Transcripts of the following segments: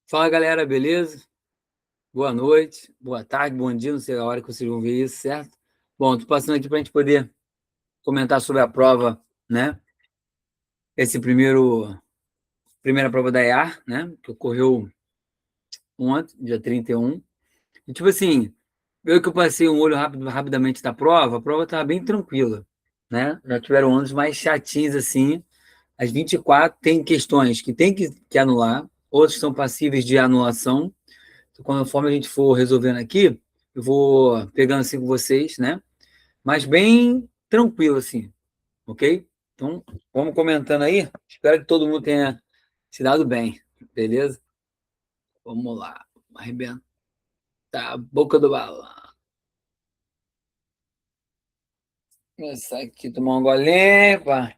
Fala, galera, beleza? Boa noite, boa tarde, bom dia, não sei a hora que vocês vão ver isso, certo? Bom, tô passando aqui para a gente poder comentar sobre a prova, né? Esse primeira prova da EAR, né? Que ocorreu ontem, dia 31. E, tipo assim, eu que eu passei um olho rapidamente da prova, a prova estava bem tranquila, né? Já tiveram anos mais chatinhos, assim. As 24 tem questões que tem que anular, outras são passíveis de anulação. Conforme a gente for resolvendo aqui, eu vou pegando assim com vocês, né? Mas bem tranquilo, assim, ok? Então, vamos comentando aí. Espero que todo mundo tenha se dado bem, beleza? Vamos lá. Arrebentar a boca do balão. Começar aqui, tomar um golinho, pá.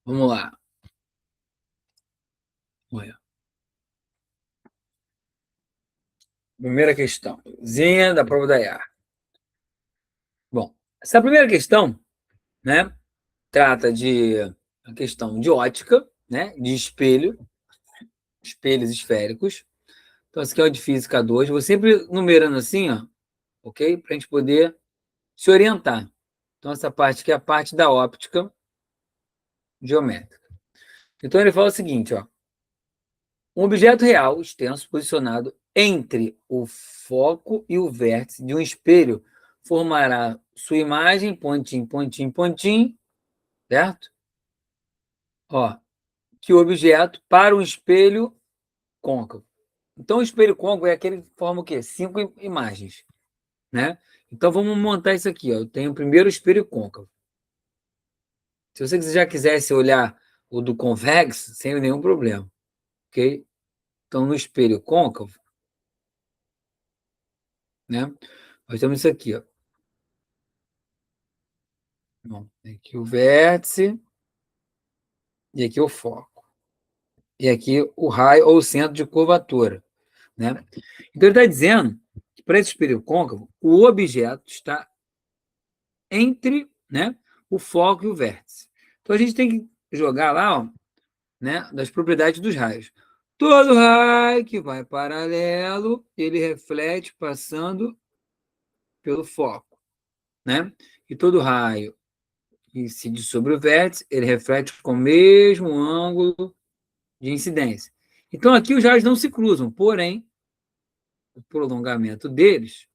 Vamos lá. Olha. Primeira questão. Zinha da prova da IAR. Bom, essa primeira questão, né, trata de a questão de ótica, né, de espelho, espelhos esféricos. Então, esse aqui é o de Física 2. Vou sempre numerando assim, ó, ok? Para a gente poder se orientar. Então, essa parte aqui é a parte da óptica geométrica. Então, ele fala o seguinte, ó. Um objeto real extenso posicionado entre o foco e o vértice de um espelho formará sua imagem, pontinho, pontinho, pontinho, certo? Ó, que o objeto para um espelho côncavo. Então, o espelho côncavo é aquele que forma o quê? 5 imagens, né? Então, vamos montar isso aqui, ó. Eu tenho o primeiro espelho côncavo. Se você já quisesse olhar o do convexo, sem nenhum problema, ok? Então, no espelho côncavo, né? Nós temos isso aqui, ó. Bom, aqui o vértice e aqui o foco. E aqui o raio ou o centro de curvatura, né? Então, ele está dizendo que para esse espelho côncavo, o objeto está entre, né, o foco e o vértice. Então, a gente tem que jogar lá, ó, né, das propriedades dos raios. Todo raio que vai paralelo, ele reflete passando pelo foco, né? E todo raio que incide sobre o vértice, ele reflete com o mesmo ângulo de incidência. Então, aqui os raios não se cruzam, porém, o prolongamento deles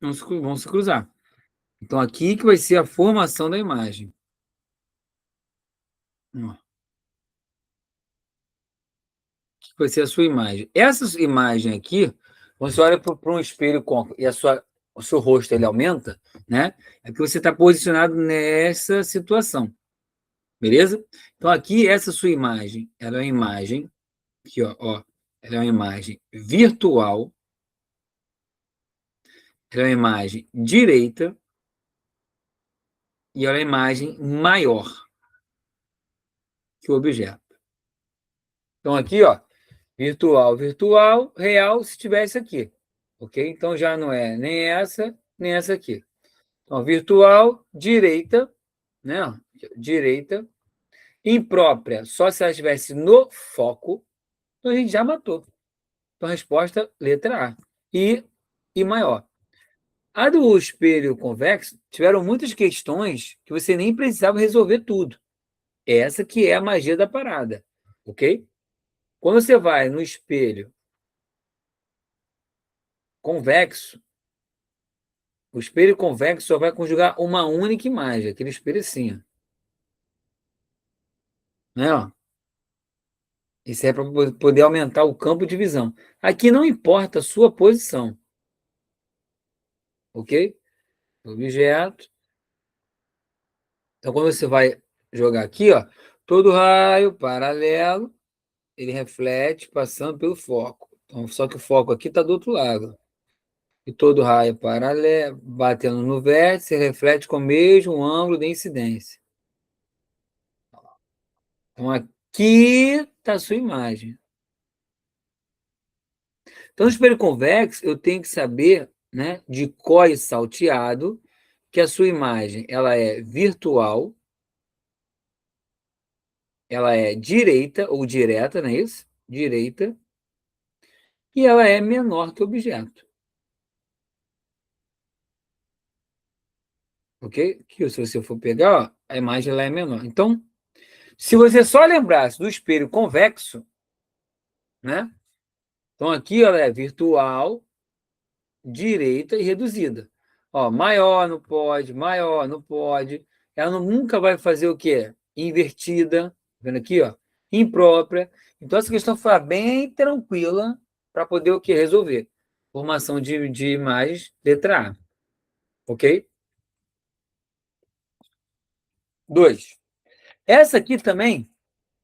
não vão se cruzar. Então, aqui que vai ser a formação da imagem. Que vai ser a sua imagem. Essa imagem aqui, quando você olha para um espelho côncavo e o seu rosto ele aumenta, né? É que você está posicionado nessa situação, beleza? Então, aqui, essa sua imagem, ela é uma imagem, aqui, ó, ela é uma imagem virtual, ela é uma imagem direita e ela é uma imagem maior que o objeto. Então, aqui, ó, virtual, virtual, real, se tivesse aqui, ok? Então, já não é nem essa aqui. Então, virtual, direita, né? Direita, imprópria, só se ela estivesse no foco, então a gente já matou. Então, a resposta, letra A. E maior. A do espelho convexo, tiveram muitas questões que você nem precisava resolver tudo. Essa que é a magia da parada, ok? Quando você vai no espelho convexo, o espelho convexo só vai conjugar uma única imagem, aquele espelho assim, né? Isso é para poder aumentar o campo de visão. Aqui não importa a sua posição, ok? Objeto. Então, quando você vai jogar aqui, ó, todo raio paralelo, ele reflete passando pelo foco. Então, só que o foco aqui está do outro lado. E todo raio paralelo, batendo no vértice, reflete com o mesmo ângulo de incidência. Então, aqui está a sua imagem. Então, no espelho convexo, eu tenho que saber, né, de cós salteado, que a sua imagem ela é virtual, ela é direita ou direta, não é isso? Direita, e ela é menor que o objeto. Ok? Que se você for pegar, ó, a imagem ela é menor. Então, se você só lembrasse do espelho convexo, né? Então aqui ela é virtual, direita e reduzida. Ó, maior não pode. Ela nunca vai fazer o quê? Invertida, vendo aqui, ó, imprópria. Então essa questão foi bem tranquila para poder o quê? Resolver. Formação de imagens, letra A. Ok? 2. Essa aqui também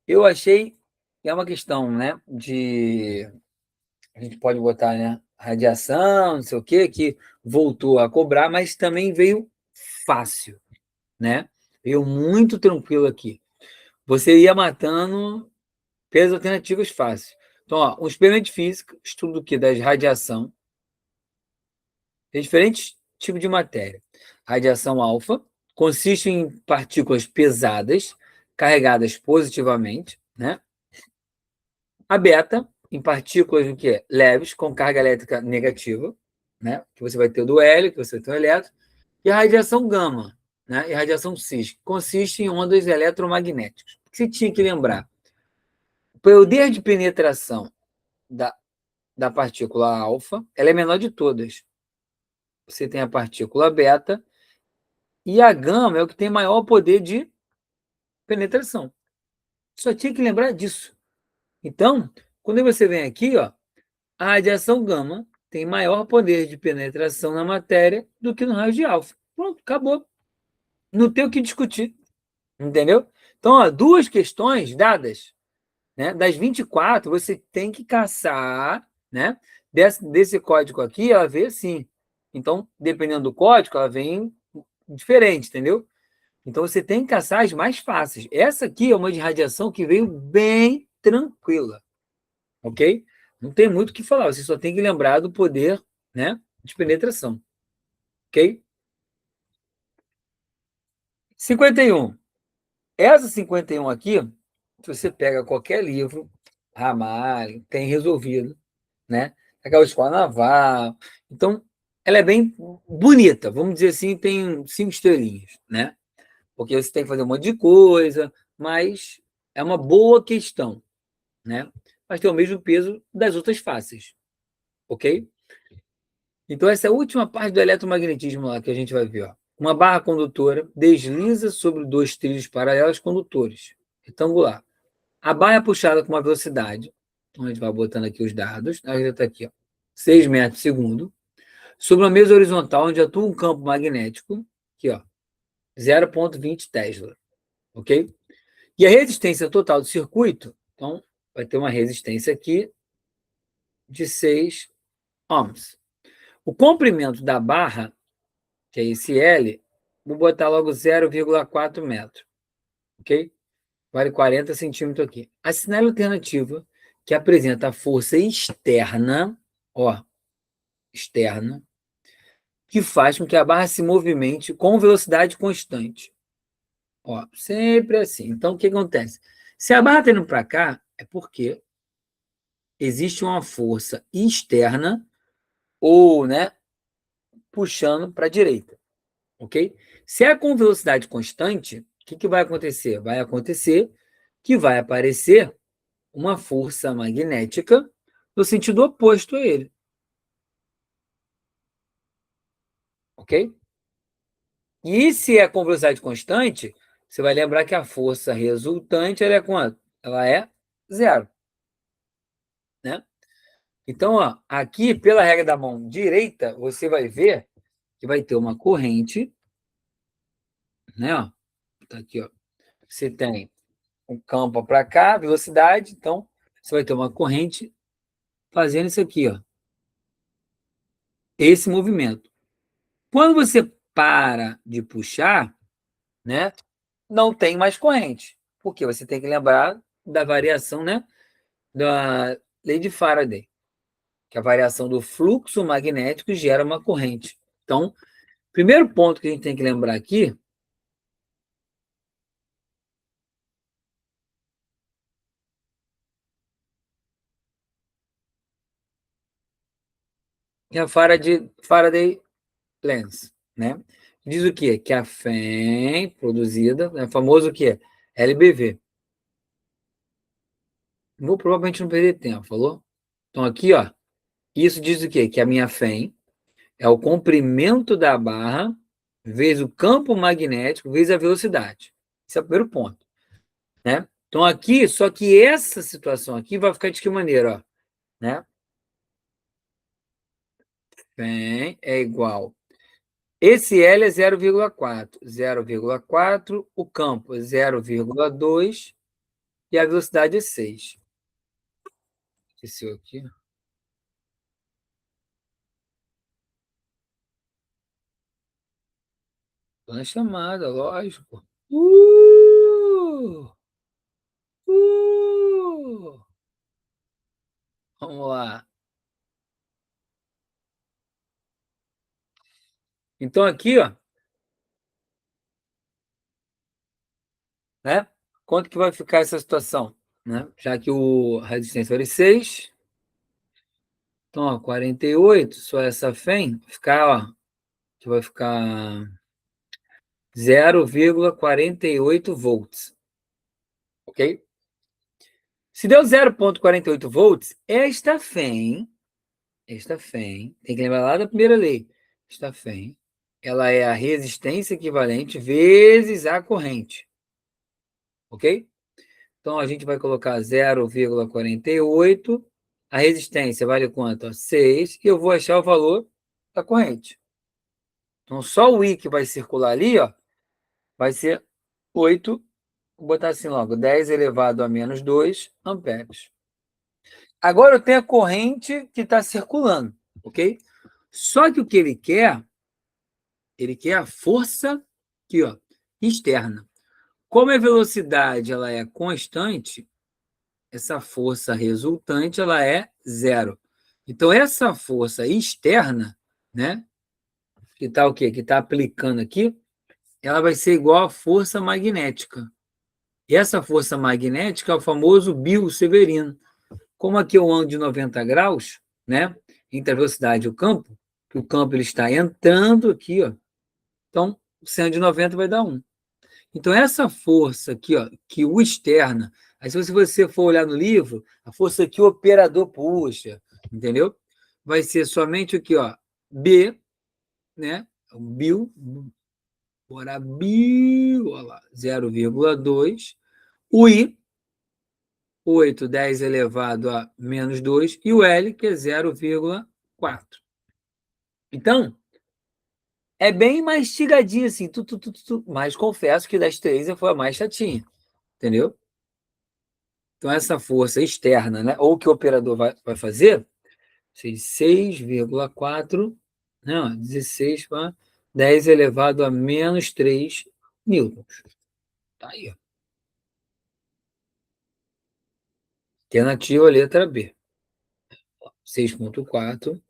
eu achei que é uma questão, né? A gente pode botar, né? Radiação, não sei o quê, que voltou a cobrar, mas também veio fácil, né? Veio muito tranquilo aqui. Você ia matando pelas alternativas fáceis. Então, ó, um experimento de física, estudo aqui das radiação, tem diferentes tipos de matéria. Radiação alfa consiste em partículas pesadas, carregadas positivamente, né? A beta, em partículas o quê? Leves, com carga elétrica negativa, né? Que você vai ter o do hélio, que você vai ter o elétron, e a radiação gama, né? E a radiação cis, que consiste em ondas eletromagnéticas. O que você tinha que lembrar? O poder de penetração da partícula alfa, ela é menor de todas. Você tem a partícula beta, e a gama é o que tem maior poder de penetração. Só tinha que lembrar disso. Então, quando você vem aqui, ó, a radiação gama tem maior poder de penetração na matéria do que no raio de alfa. Pronto, acabou. Não tem o que discutir, entendeu? Então, ó, duas questões dadas, né? Das 24, você tem que caçar, né? Desse código aqui, ela veio assim. Então, dependendo do código, ela vem diferente, entendeu? Então, você tem que caçar as mais fáceis. Essa aqui é uma de radiação que veio bem tranquila, ok? Não tem muito o que falar, você só tem que lembrar do poder, né, de penetração, ok? 51. Essa 51 aqui, se você pega qualquer livro, Ramalho, tem resolvido, né? Aquela escola naval. Então, ela é bem bonita, vamos dizer assim, tem 5 estrelinhas, né? Porque você tem que fazer um monte de coisa, mas é uma boa questão, né? Mas tem o mesmo peso das outras fáceis, ok? Então, essa é a última parte do eletromagnetismo lá que a gente vai ver. Ó. Uma barra condutora desliza sobre dois trilhos paralelos condutores, retangular. A barra é puxada com uma velocidade, então a gente vai botando aqui os dados, a gente está aqui, ó, 6 metros por segundo, sobre uma mesa horizontal onde atua um campo magnético, aqui, ó, 0,20 Tesla, ok? E a resistência total do circuito, então, vai ter uma resistência aqui de 6 ohms. O comprimento da barra, que é esse L, vou botar logo 0,4 metros, ok? Vale 40 centímetros aqui. Assinale a alternativa que apresenta a força externa, ó, externa, que faz com que a barra se movimente com velocidade constante. Ó, sempre assim. Então, o que acontece? Se a barra está indo para cá, é porque existe uma força externa ou, né, puxando para a direita, ok? Se é com velocidade constante, o que vai acontecer? Vai acontecer que vai aparecer uma força magnética no sentido oposto a ele, ok? E se é com velocidade constante, você vai lembrar que a força resultante ela é quanto? Ela é zero, né? Então, ó, aqui, pela regra da mão direita, você vai ver que vai ter uma corrente, né? Ó, tá aqui, ó. Você tem um campo para cá, velocidade, então você vai ter uma corrente fazendo isso aqui, ó, esse movimento. Quando você para de puxar, né, não tem mais corrente, porque você tem que lembrar da variação, né, da lei de Faraday. que a variação do fluxo magnético gera uma corrente. Então, primeiro ponto que a gente tem que lembrar aqui é a Faraday Lens, né? Diz o quê? Que a FEM produzida, é famoso o quê? LBV. Vou provavelmente não perder tempo, falou? Então aqui, ó, isso diz o quê? Que a minha FEM é o comprimento da barra vezes o campo magnético vezes a velocidade. Esse é o primeiro ponto, né? Então aqui, só que essa situação aqui vai ficar de que maneira, ó, né? FEM é igual. Esse L é 0,4. 0,4, o campo é 0,2 e a velocidade é 6. Esse aqui. Tô na chamada, lógico. Uh! Vamos lá. Então aqui, ó, né? Quanto que vai ficar essa situação, né? Já que a resistência vale 6, então, ó, 48, só essa FEM, ficar, ó, que vai ficar 0,48 volts, ok? Se deu 0,48 volts, esta FEM, tem que lembrar lá da primeira lei, esta FEM, ela é a resistência equivalente vezes a corrente, ok? Então, a gente vai colocar 0,48, a resistência vale quanto? 6, e eu vou achar o valor da corrente. Então, só o I que vai circular ali, ó, vai ser 8, vou botar assim logo, 10 elevado a menos 2 amperes. Agora eu tenho a corrente que está circulando, ok? Só que o que ele quer a força aqui, ó, externa. Como a velocidade ela é constante, essa força resultante ela é zero. Então, essa força externa, né, que está o quê? Que está aplicando aqui, ela vai ser igual à força magnética. E essa força magnética é o famoso Biot-Severino. Como aqui eu ando de 90 graus, né, entre a velocidade e o campo, que o campo ele está entrando aqui, ó, então, seno de 90 vai dar 1. Então, essa força aqui, ó, que o externa, aí se você for olhar no livro, a força que o operador puxa, entendeu? Vai ser somente aqui, ó, B, né? Bora Bill, olha lá, 0,2, o I, 8, 10 elevado a menos 2, e o L, que é 0,4. Então, é bem mastigadinho assim, mas confesso que das três foi a mais chatinha, entendeu? Então, essa força externa, né, ou que o operador vai fazer, 6,4, não, 16 para 10 elevado a menos 3 newtons. Tá aí, ó. Alternativa, letra B. 6,4.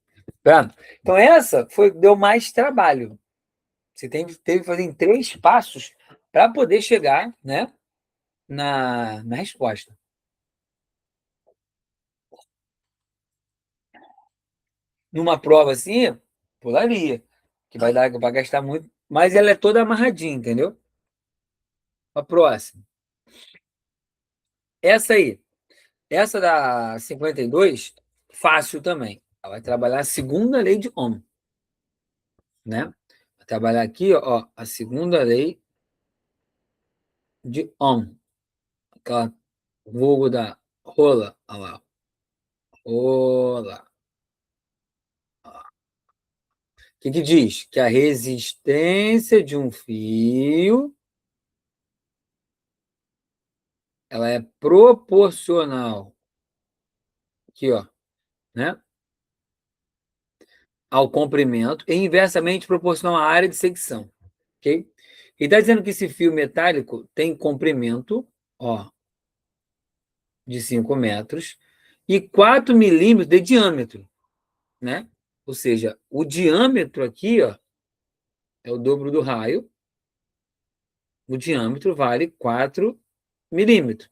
Pronto. Então, essa deu mais trabalho. Você teve que fazer em 3 passos para poder chegar, né, na resposta. Numa prova assim, pularia, que vai gastar muito, mas ela é toda amarradinha, entendeu? A próxima. Essa aí, essa da 52, fácil também. Ela vai trabalhar a segunda lei de Ohm, né? Vai trabalhar aqui, ó, a segunda lei de Ohm. Aquela vulgo da rola, olha lá. Rola. O que que diz? Que a resistência de um fio ela é proporcional aqui, ó, né, ao comprimento e inversamente proporcional à área de secção, ok? E está dizendo que esse fio metálico tem comprimento, ó, de 5 metros e 4 milímetros de diâmetro. né? Ou seja, o diâmetro aqui, ó, é o dobro do raio. O diâmetro vale 4 milímetros.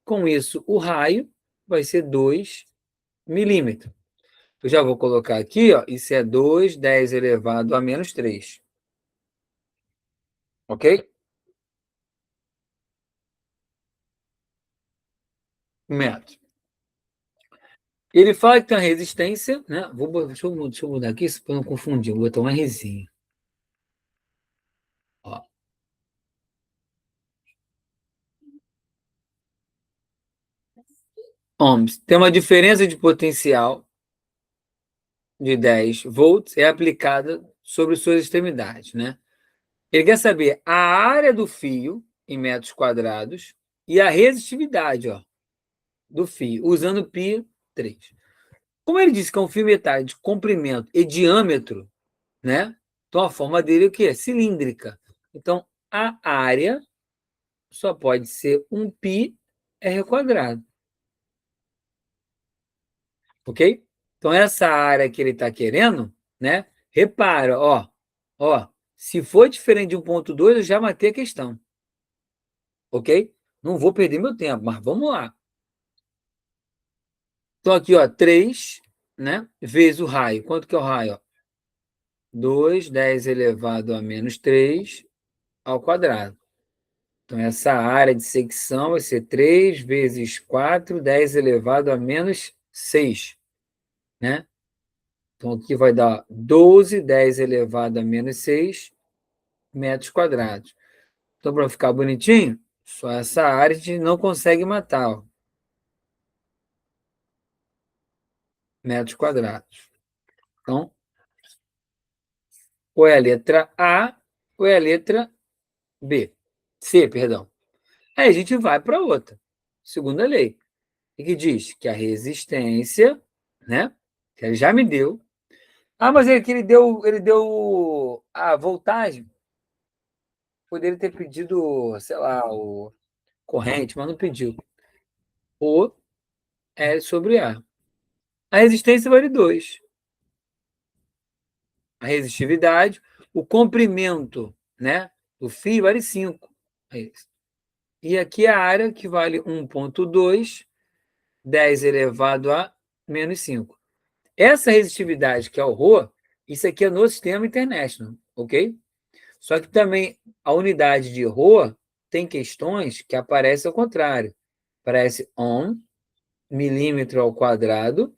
Com isso, o raio vai ser 2 milímetros. Eu já vou colocar aqui, ó, isso é 2, 10 elevado a menos 3. Ok? Metro. Ele fala que tem uma resistência, né? Deixa eu mudar aqui, para não confundir. Vou botar uma resinha. Ó. Ohms. Tem uma diferença de potencial de 10 volts é aplicada sobre suas extremidades, né? Ele quer saber a área do fio em metros quadrados e a resistividade, ó, do fio, usando π 3. Como ele disse que é um fio metálico de comprimento e diâmetro, né? Então a forma dele é o quê? Cilíndrica. Então a área só pode ser um πr quadrado, ok? Então essa área que ele está querendo, né? Repara, ó, se for diferente de 1,2, eu já matei a questão, ok? Não vou perder meu tempo, mas vamos lá. Então aqui, ó, 3, né? Vezes o raio. Quanto que é o raio? Ó? 2, 10 elevado a menos 3 ao quadrado. Então, essa área de secção vai ser 3 vezes 4, 10 elevado a menos 6, né? Então, aqui vai dar 12, 10 elevado a menos 6 metros quadrados. Então, para ficar bonitinho, só essa área a gente não consegue matar, ó. Metros quadrados. Então, ou é a letra A ou é a letra B. C, perdão. Aí a gente vai para outra. Segunda lei. E que diz que a resistência, né? Que ele já me deu. Ah, mas ele deu a voltagem. Poderia ter pedido, sei lá, o corrente, mas não pediu. O L sobre A. A resistência vale 2. A resistividade, o comprimento, né, do fio vale 5. É isso. E aqui a área que vale 1,2, 10 elevado a menos 5. Essa resistividade, que é o Rho, isso aqui é no sistema International, ok? Só que também a unidade de Rho tem questões que aparecem ao contrário. Aparece ohm, milímetro ao quadrado,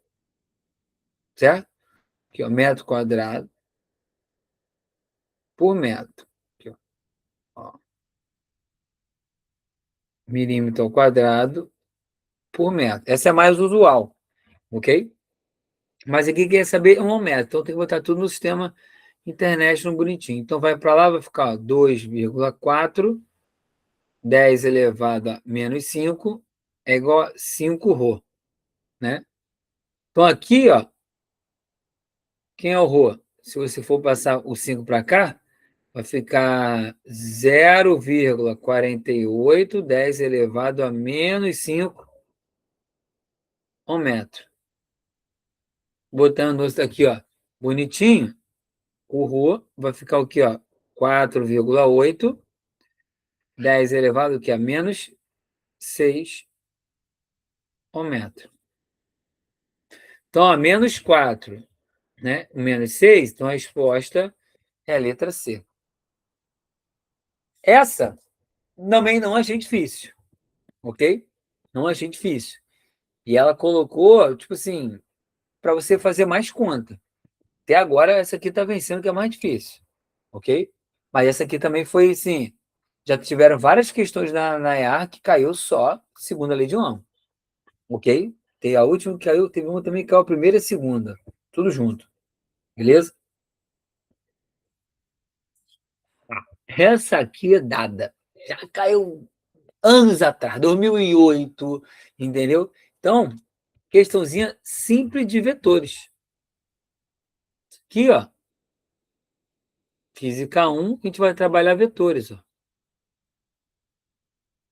certo? Aqui, ó, metro quadrado por metro. Aqui, ó, milímetro ao quadrado por metro. Essa é mais usual, ok? Mas aqui quer saber um metro, então tem que botar tudo no sistema International bonitinho. Então vai para lá, vai ficar 2,4, 10 elevado a menos 5 é igual a 5 Rho, né? Então aqui, ó, quem é o Rho? Se você for passar o 5 para cá, vai ficar 0,48, 10 elevado a menos 5 ao metro. Botando isso aqui, ó, bonitinho, o Rho vai ficar o quê, ó? 4,8, 10 elevado a menos 6 ao metro. Então, a menos 4, né? Menos 6, então a resposta é a letra C. Essa também não achei difícil, ok? Não achei difícil. E ela colocou, tipo assim, para você fazer mais conta. Até agora, essa aqui está vencendo, que é mais difícil, ok? Mas essa aqui também foi, assim, já tiveram várias questões na EAR que caiu só segunda lei de Ohm, ok? Tem a última que caiu, teve uma também que caiu a primeira e a segunda, tudo junto, beleza? Essa aqui é dada. Já caiu anos atrás, 2008, entendeu? Então, questãozinha simples de vetores. Aqui, ó, física 1, a gente vai trabalhar vetores, ó.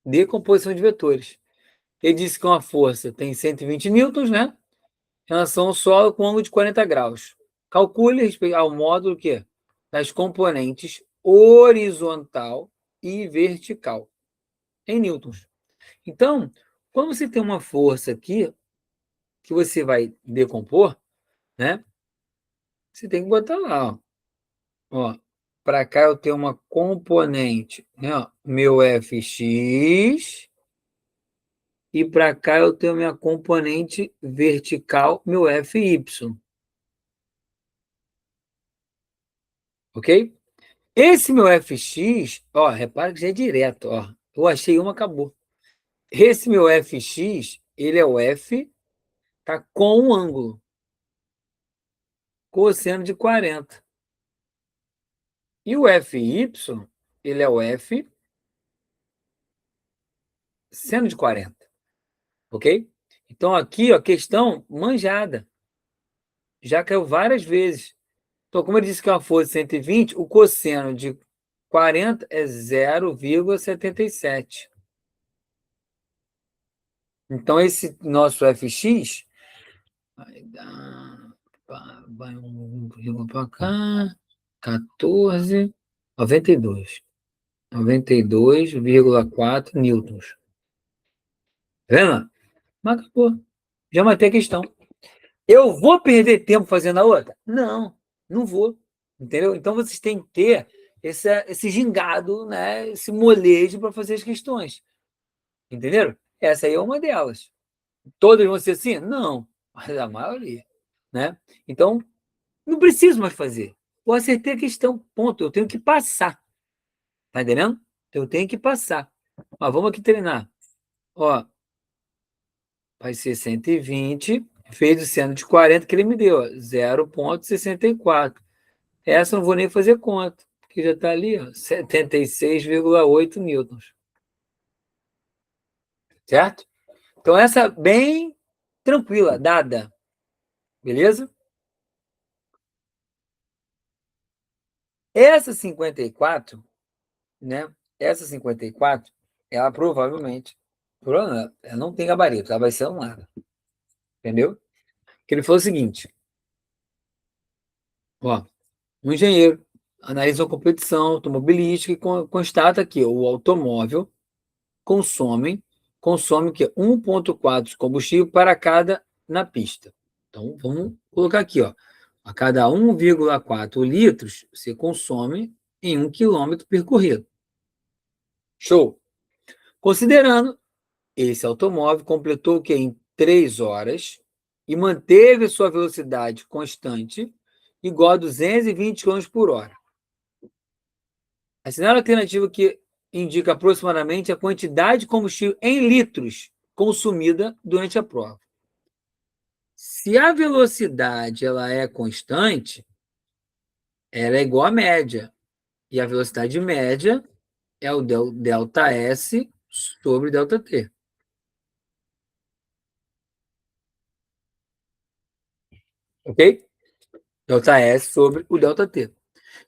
Decomposição de vetores. Ele disse que uma força tem 120 newtons, né? relação ao solo com ângulo de 40 graus. Calcule respeito ao módulo que das componentes horizontal e vertical em newtons. Então, quando você tem uma força aqui que você vai decompor, né? Você tem que botar lá, ó. Para cá eu tenho uma componente, né? Ó, meu Fx, e para cá eu tenho minha componente vertical, meu Fy. Ok? Esse meu Fx, ó, repara que já é direto, ó. Eu achei uma, acabou. Esse meu Fx, ele é o F, tá com um ângulo, cosseno de 40. E o Fy, ele é o F, seno de 40. Ok? Então aqui, ó, questão manjada. Já caiu várias vezes. Então, como ele disse que é uma força de 120, o cosseno de 40 é 0,77. Então, esse nosso Fx vai dar. Vai um vírgula para cá, 14, 92. 92,4 newtons. Tá vendo? Mas acabou. Já matei a questão. Eu vou perder tempo fazendo a outra? Não, não vou. Entendeu? Então vocês têm que ter esse gingado, né? Esse molejo para fazer as questões. Entenderam? Essa aí é uma delas. Todas vão ser assim? Não, mas a maioria. Né? Então, não preciso mais fazer. Eu acertei a questão, ponto. Eu tenho que passar. Tá entendendo? Eu tenho que passar. Mas vamos aqui treinar. Ó, vai ser 120 vezes o seno de 40 que ele me deu, 0,64. Essa eu não vou nem fazer conta, porque já está ali, ó, 76,8 newtons. Certo? Então, essa bem tranquila, dada. Beleza? Essa 54, né? Essa 54, ela provavelmente, ela não tem gabarito, ela vai ser anulada. Entendeu? Que ele falou o seguinte, ó, um engenheiro analisa uma competição automobilística e constata que o automóvel consome o quê? 1,4 de combustível para cada na pista. Então, vamos colocar aqui, ó. A cada 1,4 litros, você consome em 1 quilômetro percorrido. Show! Considerando, esse automóvel completou o quê? Em 3 horas e manteve sua velocidade constante igual a 220 km por hora. Assinale a alternativa que indica aproximadamente a quantidade de combustível em litros consumida durante a prova. Se a velocidade ela é constante, ela é igual à média. E a velocidade média é o delta S sobre delta T. Ok? Delta S sobre o delta T.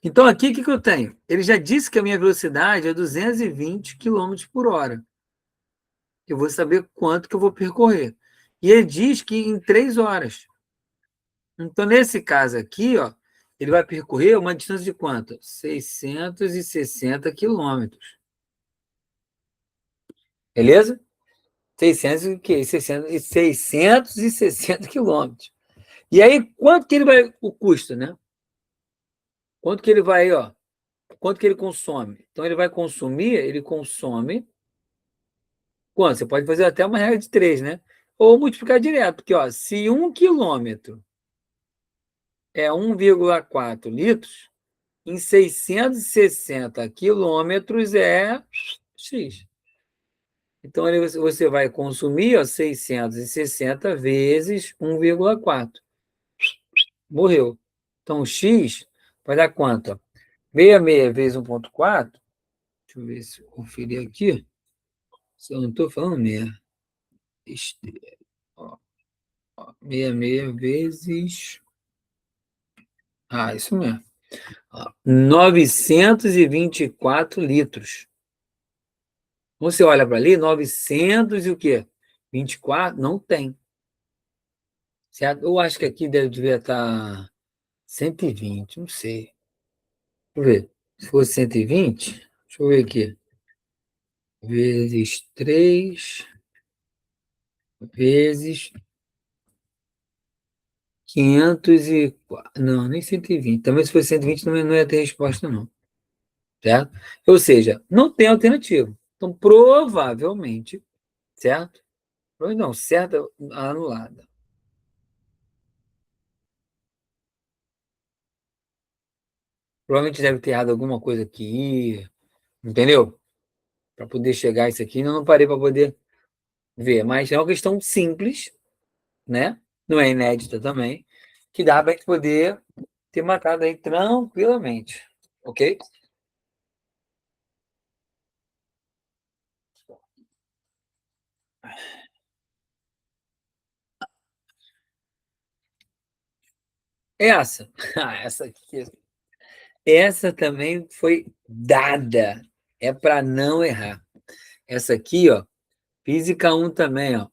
Então, aqui, o que eu tenho? Ele já disse que a minha velocidade é 220 km por hora. Eu vou saber quanto que eu vou percorrer. E ele diz que em 3 horas. Então, nesse caso aqui, ó, ele vai percorrer uma distância de quanto? 660 quilômetros. Beleza? 600 o quê? 660 quilômetros. E aí, quanto que ele vai, o custo, né? Quanto que ele vai, ó, quanto que ele consome? Então, ele consome, quanto? Você pode fazer até uma regra de 3, né? Ou multiplicar direto, porque, ó, se 1 quilômetro é 1,4 litros, em 660 quilômetros é X. Então, você vai consumir, ó, 660 vezes 1,4. Morreu. Então, X vai dar quanto? 66 vezes 1,4. Deixa eu ver se eu conferir aqui. Se eu não estou falando merda. Ó, 66 vezes. Ah, isso mesmo. Ó, 924 litros. Você olha para ali, 900 e o quê? 24? Não tem. certo? Eu acho que aqui devia estar 120, não sei. Deixa eu ver. Se fosse 120, deixa eu ver aqui. Vezes 3 vezes 504. Não, nem 120. Também se fosse 120 não ia ter resposta, não. Certo? Ou seja, não tem alternativa. Então, provavelmente, certo? Não, certa anulada. Provavelmente deve ter errado alguma coisa aqui, entendeu? Para poder chegar a isso aqui, não parei para poder ver. Mas é uma questão simples, né? Não é inédita também, que dá para poder ter matado aí tranquilamente, ok? Essa, essa aqui, essa também foi dada. É para não errar. Essa aqui, ó, física um também, ó,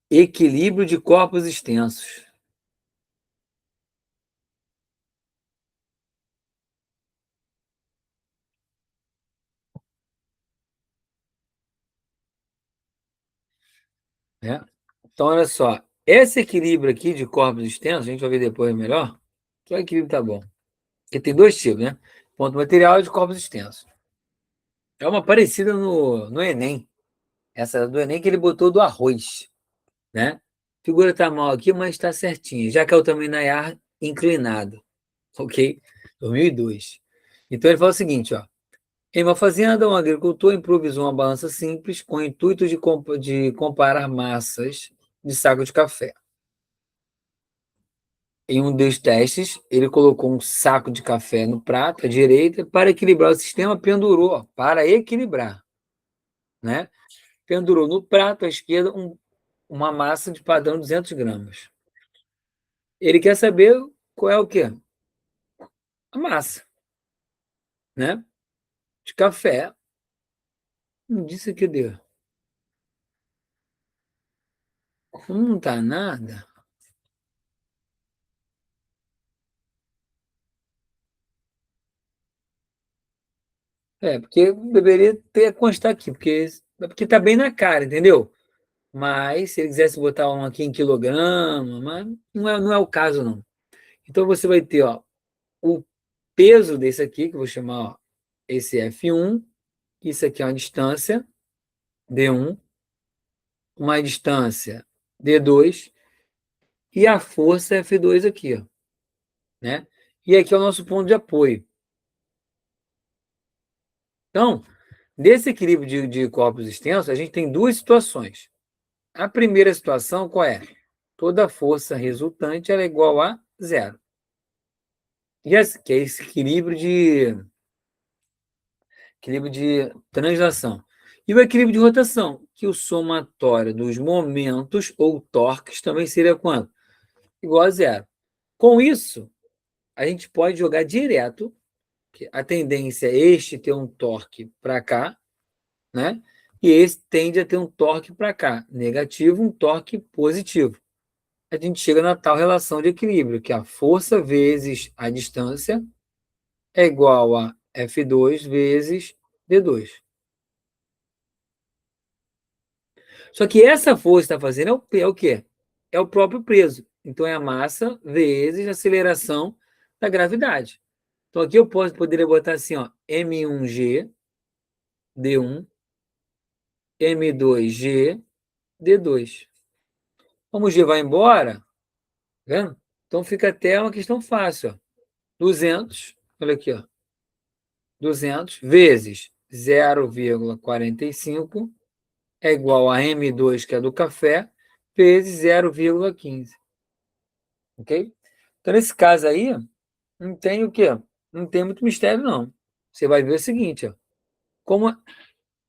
equilíbrio de corpos extensos. Né? Então, olha só, esse equilíbrio aqui de corpos extensos, a gente vai ver depois melhor, que o equilíbrio tá bom. Porque tem dois tipos, né? Ponto material e de corpos extensos. É uma parecida no Enem. Essa do Enem que ele botou do arroz, né? A figura tá mal aqui, mas está certinha. Já que é o tamanho Nayar inclinado, ok? 2002. Então ele fala o seguinte, ó. Em uma fazenda, um agricultor improvisou uma balança simples com o intuito de comparar massas de saco de café. Em um dos testes, ele colocou um saco de café no prato à direita para equilibrar o sistema, pendurou, para equilibrar, né? Pendurou no prato à esquerda uma massa de padrão 200 gramas. Ele quer saber qual é o quê? A massa, né? De café. Não disse que deu. Como não tá nada, porque deveria ter constar aqui, porque tá bem na cara, entendeu? Mas se ele quisesse botar um aqui em quilograma, mas não é o caso, não. Então você vai ter, ó, o peso desse aqui, que eu vou chamar, ó, esse F1, isso aqui é uma distância, D1, uma distância D2, e a força F2 aqui, ó, né? E aqui é o nosso ponto de apoio. Então, nesse equilíbrio de corpos extensos, a gente tem duas situações. A primeira situação, qual é? Toda força resultante ela é igual a zero. E esse, que é esse equilíbrio de translação. E o equilíbrio de rotação, que o somatório dos momentos ou torques também seria quanto? Igual a zero. Com isso, a gente pode jogar direto, que a tendência é este ter um torque para cá, né? E esse tende a ter um torque para cá, negativo, um torque positivo. A gente chega na tal relação de equilíbrio, que a força vezes a distância é igual a F2 vezes D2. Só que essa força que está fazendo é o quê? É o próprio peso. Então é a massa vezes a aceleração da gravidade. Então aqui eu poderia botar assim, ó, M1G, D1, M2G, D2. Como o G vai embora, tá vendo? Então fica até uma questão fácil, ó. 200, olha aqui, ó, 200 vezes 0,45 é igual a M2, que é do café, vezes 0,15. Ok? Então, nesse caso aí, não tem o quê? Não tem muito mistério, não. Você vai ver o seguinte, ó, como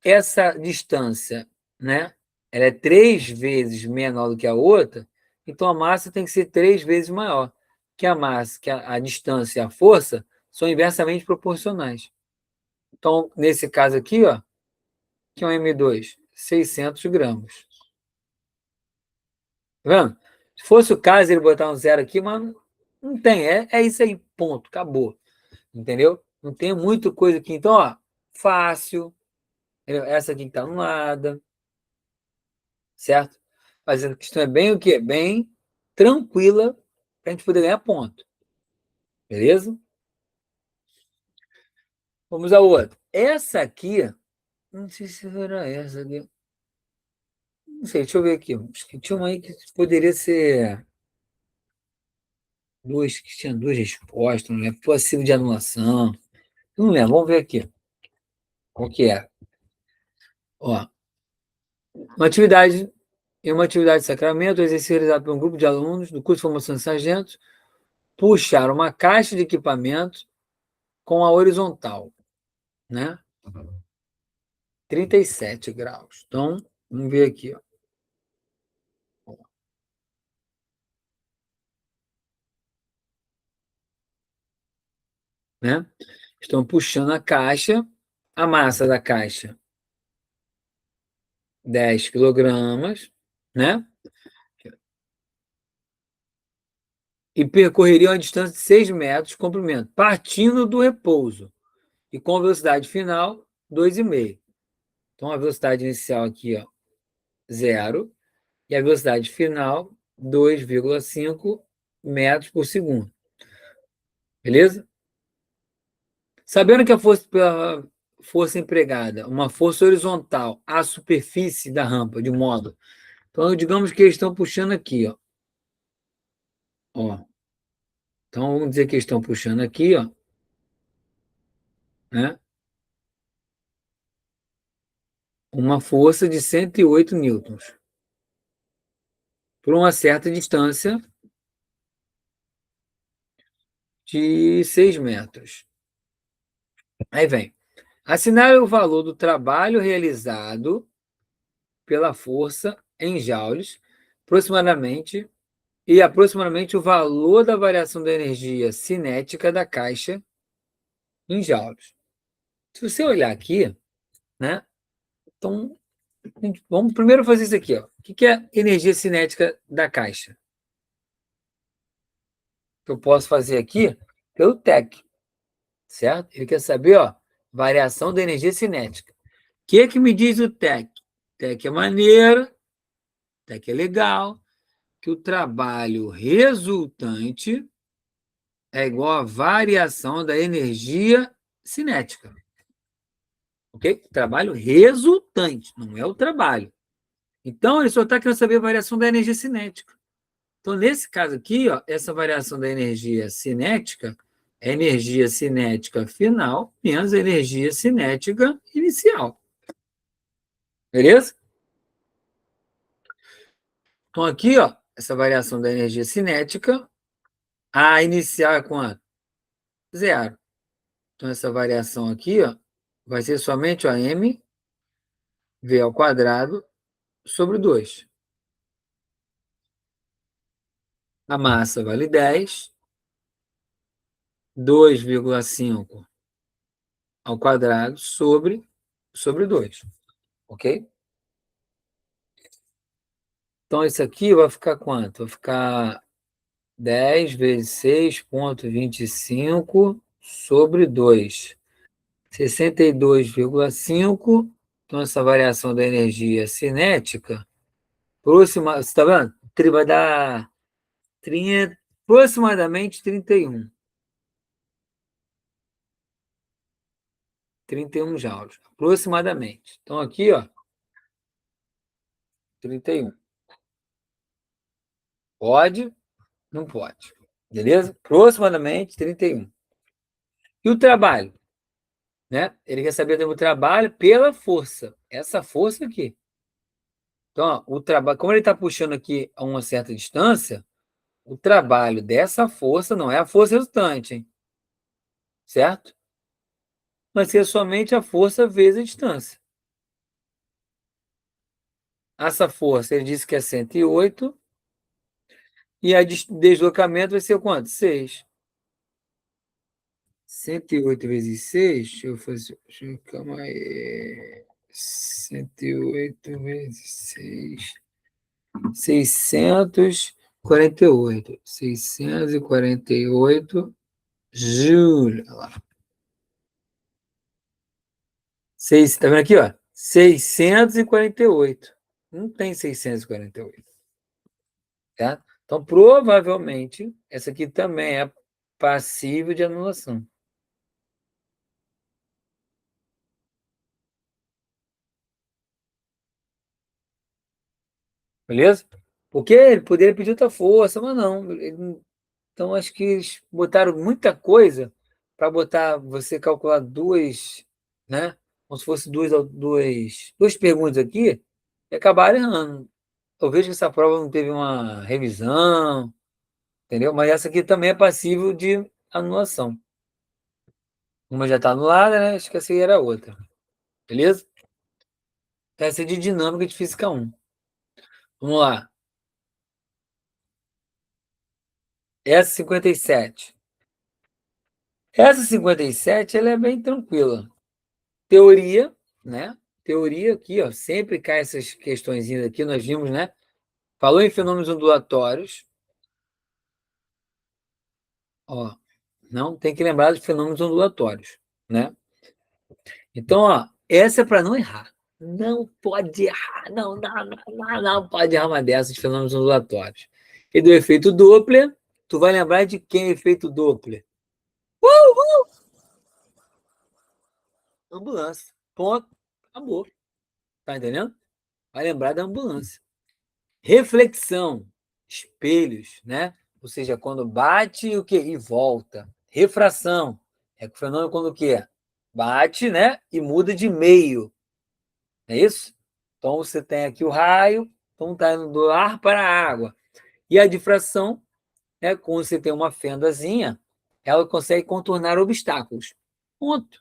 essa distância, né, ela é 3 vezes menor do que a outra, então a massa tem que ser 3 vezes maior. Que a massa, que a distância e a força são inversamente proporcionais. Então, nesse caso aqui, ó, que é um M2, 600 gramas. Tá vendo? Se fosse o caso, ele botar um zero aqui, mas não tem. É isso aí, ponto. Acabou. Entendeu? Não tem muita coisa aqui. Então, ó, fácil. Entendeu? Essa aqui que tá anulada, certo? Fazendo questão é bem o quê? Bem tranquila para a gente poder ganhar ponto. Beleza? Vamos a outra. Essa aqui, não sei se era essa aqui. Não sei, deixa eu ver aqui. Acho que tinha uma aí que poderia ser duas, que tinha duas respostas, não lembro. Possível de anulação. Não lembro, vamos ver aqui. Qual que é? Ó, uma atividade uma atividade de sacramento, exercício realizado por um grupo de alunos do curso de formação de sargentos, puxar uma caixa de equipamento com a horizontal, né? 37 graus. Então, vamos ver aqui, ó. Né? Estão puxando a caixa, a massa da caixa, 10 quilogramas, né? E percorreriam a distância de 6 metros de comprimento, partindo do repouso, e com velocidade final, 2,5. Então, a velocidade inicial aqui, ó, 0, e a velocidade final, 2,5 metros por segundo. Beleza? Sabendo que a força empregada, uma força horizontal à superfície da rampa, de modo. Então, digamos que eles estão puxando aqui, ó. Ó. Então, vamos dizer que eles estão puxando aqui, ó, né? Uma força de 108 newtons por uma certa distância de 6 metros. Aí vem. Assinale o valor do trabalho realizado pela força em joules, aproximadamente, e aproximadamente o valor da variação da energia cinética da caixa em joules. Se você olhar aqui, né? Então, vamos primeiro fazer isso aqui, ó. O que é energia cinética da caixa? Que eu posso fazer aqui pelo TEC, certo? Ele quer saber, ó, variação da energia cinética. O que me diz o TEC? TEC é maneiro, TEC é legal, que o trabalho resultante é igual à variação da energia cinética. Ok? Trabalho resultante, não é o trabalho. Então, ele só está querendo saber a variação da energia cinética. Então, nesse caso aqui, ó, essa variação da energia cinética é energia cinética final menos energia cinética inicial. Beleza? Então, aqui, ó, essa variação da energia cinética, a inicial é quanto? Zero. Então, essa variação aqui, ó, vai ser somente ó, m v ao quadrado sobre 2. A massa vale 10, 2,5 ao quadrado sobre 2. Ok? Então, isso aqui vai ficar quanto? Vai ficar 10 vezes 6,25 sobre 2. 62,5. Então, essa variação da energia cinética, próxima, você está vendo? Vai dar 30, aproximadamente 31. 31 joules, aproximadamente. Então, aqui, ó, 31. Pode? Não pode. Beleza? Aproximadamente 31. E o trabalho? Né? Ele quer saber do trabalho pela força. Essa força aqui. Então, ó, o trabalho, como ele está puxando aqui a uma certa distância, o trabalho dessa força não é a força resultante, hein? Certo? Vai ser somente a força vezes a distância. Essa força, ele disse que é 108, e a deslocamento vai ser quanto? 6. 108 vezes 6, deixa eu fazer. Calma aí. 108 vezes 6. 648. 648 Júlia. Olha lá. Tá vendo aqui, ó? 648. Não tem 648. Tá? Então, provavelmente, essa aqui também é passível de anulação. Beleza? Porque ele poderia pedir outra força, mas não. Então, acho que eles botaram muita coisa para botar você calcular duas, né? Como se fosse duas perguntas aqui, e acabaram errando. Eu vejo que essa prova não teve uma revisão, entendeu? Mas essa aqui também é passível de anulação. Uma já está anulada, né? Acho que essa aí era a outra. Beleza? Essa é de dinâmica de física 1. Vamos lá. Essa 57. Essa 57, ela é bem tranquila. Teoria, né? Teoria aqui, ó, sempre cai essas questõezinhas aqui, nós vimos, né? Falou em fenômenos ondulatórios, ó, não tem que lembrar de fenômenos ondulatórios, né? Então, ó, essa é para não errar. Não pode errar, não pode errar uma dessas de fenômenos ondulatórios. E do efeito Doppler, tu vai lembrar de quem é o efeito Doppler? Ambulância. Ponto. Acabou. Tá entendendo? Vai lembrar da ambulância. Reflexão, espelhos, né? Ou seja, quando bate o quê? E volta. Refração, é o fenômeno quando o quê? Bate, né? E muda de meio. É isso? Então você tem aqui o raio, então está indo do ar para a água. E a difração, né? Quando você tem uma fendazinha, ela consegue contornar obstáculos. Ponto.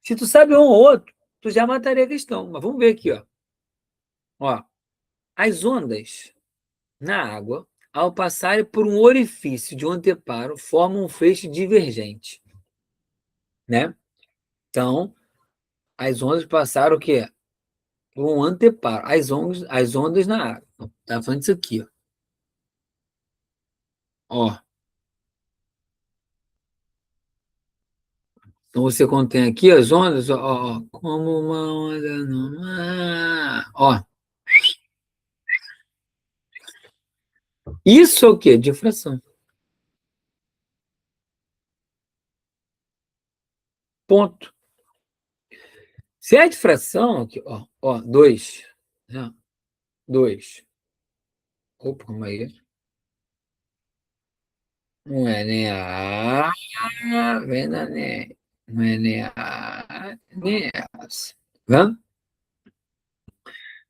Se tu sabe um ou outro, tu já mataria a questão. Mas vamos ver aqui, ó. Ó, as ondas na água, ao passarem por um orifício de um anteparo, formam um feixe divergente, né? Então, as ondas passaram o quê? Por um anteparo. As ondas na água. Tá falando isso aqui, ó. Ó. Então, você contém aqui as ondas, ó, como uma onda no mar. Ó. Isso é o quê? Difração. Ponto. Se é difração, aqui, ó, 2, né? 2. Opa, calma aí. Não é nem a vem na nem, não é nem a nem essa. Vamos?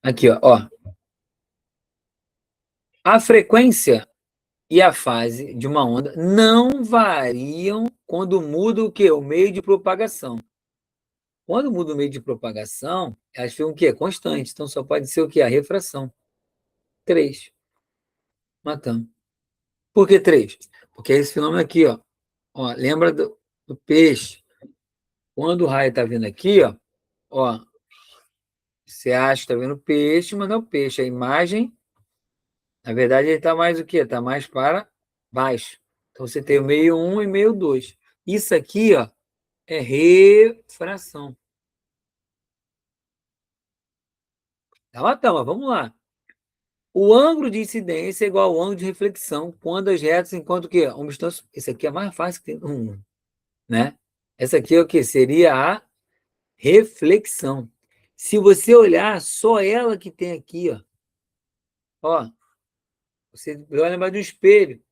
Aqui, ó. A frequência e a fase de uma onda não variam quando muda o quê? O meio de propagação. Quando muda o meio de propagação, elas ficam o quê? Constantes. Então só pode ser o quê? A refração. 3. Matamos. Por que 3? Porque é esse fenômeno aqui, ó. Ó, lembra do peixe. Quando o raio está vindo aqui, ó, você acha que está vendo peixe, mas não é o peixe. A imagem, na verdade, ele está mais o quê? Está mais para baixo. Então, você tem o meio 1 e meio 2. Isso aqui, ó, é refração. Tá, mas vamos lá. O ângulo de incidência é igual ao ângulo de reflexão quando as retas enquanto o quê? Uma distância. Esse aqui é mais fácil que tem um, né? Essa aqui é o que? Seria a reflexão. Se você olhar, só ela que tem aqui, ó, você vai lembrar de um espelho,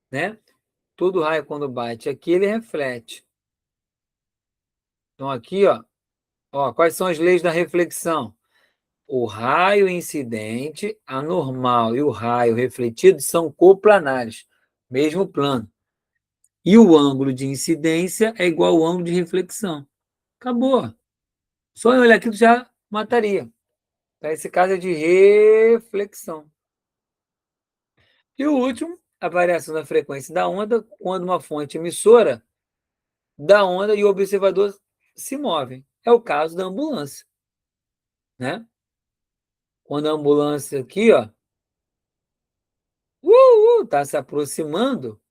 né? Todo raio, quando bate aqui, ele reflete. Então, aqui, ó, quais são as leis da reflexão? O raio incidente, a normal e o raio refletido são coplanares, mesmo plano. E o ângulo de incidência é igual ao ângulo de reflexão. Acabou. Só em olhar aqui, tu já mataria. Então, esse caso é de reflexão. E o último, a variação da frequência da onda quando uma fonte emissora da onda e o observador se movem. É o caso da ambulância, né? Quando a ambulância aqui, ó, está se aproximando,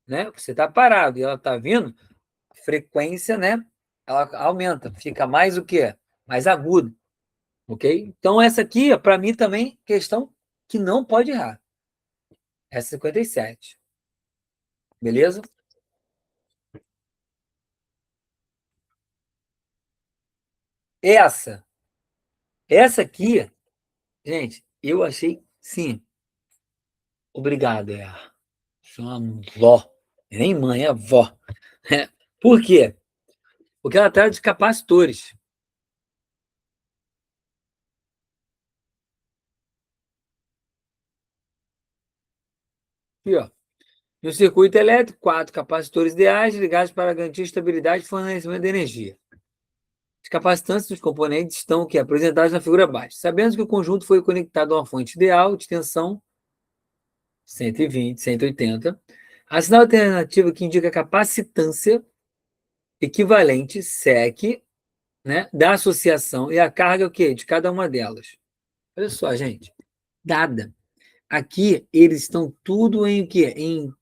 né? Você está parado e ela está vindo, a frequência, né? Ela aumenta, fica mais o quê? Mais agudo, ok? Então, essa aqui, para mim, também, questão que não pode errar. É 57. Beleza? Essa aqui, gente, eu achei, sim, obrigado, sou uma vó, nem mãe, é vó. Por quê? Porque ela trata de capacitores. Aqui, ó. No circuito elétrico, quatro capacitores ideais ligados para garantir estabilidade e fornecimento de energia. As capacitâncias dos componentes estão o quê? Apresentadas na figura abaixo. Sabendo que o conjunto foi conectado a uma fonte ideal de tensão 120, 180, assinale a alternativa que indica a capacitância equivalente, SEC, né, da associação e a carga o quê? De cada uma delas. Olha só, gente. Dada. Aqui eles estão tudo em o quê? Em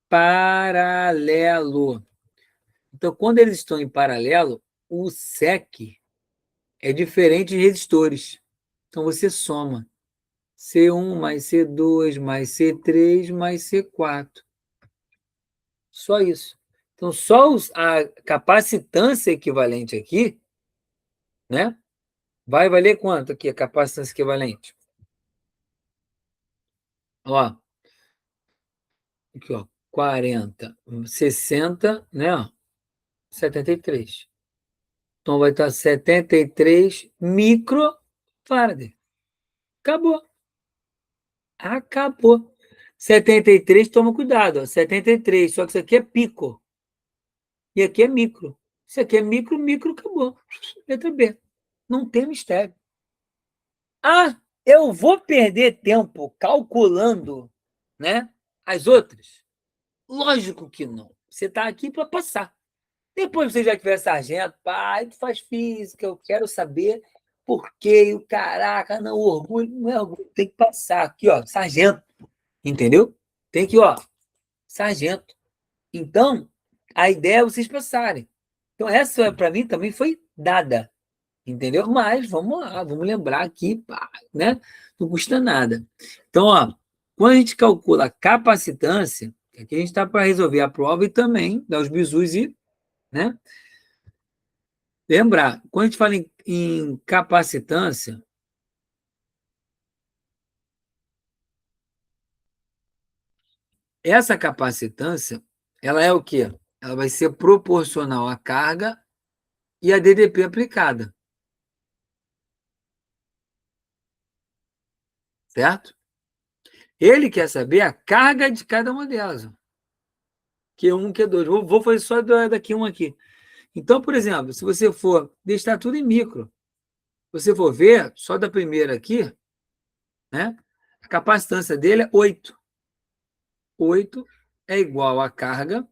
paralelo. Então, quando eles estão em paralelo, o SEC é diferente de resistores. Então, você soma C1 mais C2 mais C3 mais C4. Só isso. Então, a capacitância equivalente aqui, né? Vai valer quanto aqui a capacitância equivalente? Ó, aqui, ó, 40, 60, né? Ó, 73. Então vai estar 73 microfarad. Acabou. Acabou. 73, toma cuidado, ó, 73, só que isso aqui é pico. E aqui é micro. Isso aqui é micro, micro, acabou. Letra B. Não tem mistério. Ah, eu vou perder tempo calculando, né, as outras? Lógico que não. Você está aqui para passar. Depois você já tiver sargento, pai, tu faz física, eu quero saber por quê, o caraca, não, orgulho, não é orgulho, tem que passar aqui, ó, sargento, entendeu? Tem que, ó, sargento. Então, a ideia é vocês passarem. Então, essa para mim também foi dada, entendeu? Mas vamos lá, vamos lembrar aqui, pá, né? Não custa nada. Então, ó, quando a gente calcula a capacitância, aqui a gente está para resolver a prova e também dar os bizus e, né? Lembrar, quando a gente fala em capacitância, essa capacitância, ela é o quê? Ela vai ser proporcional à carga e à DDP aplicada, certo? Ele quer saber a carga de cada uma delas. Q1, Q2. Vou fazer só da Q1 aqui. Então, por exemplo, se você for, deixar tudo em micro, se você for ver, só da primeira aqui, né? A capacitância dele é 8. 8 é igual à carga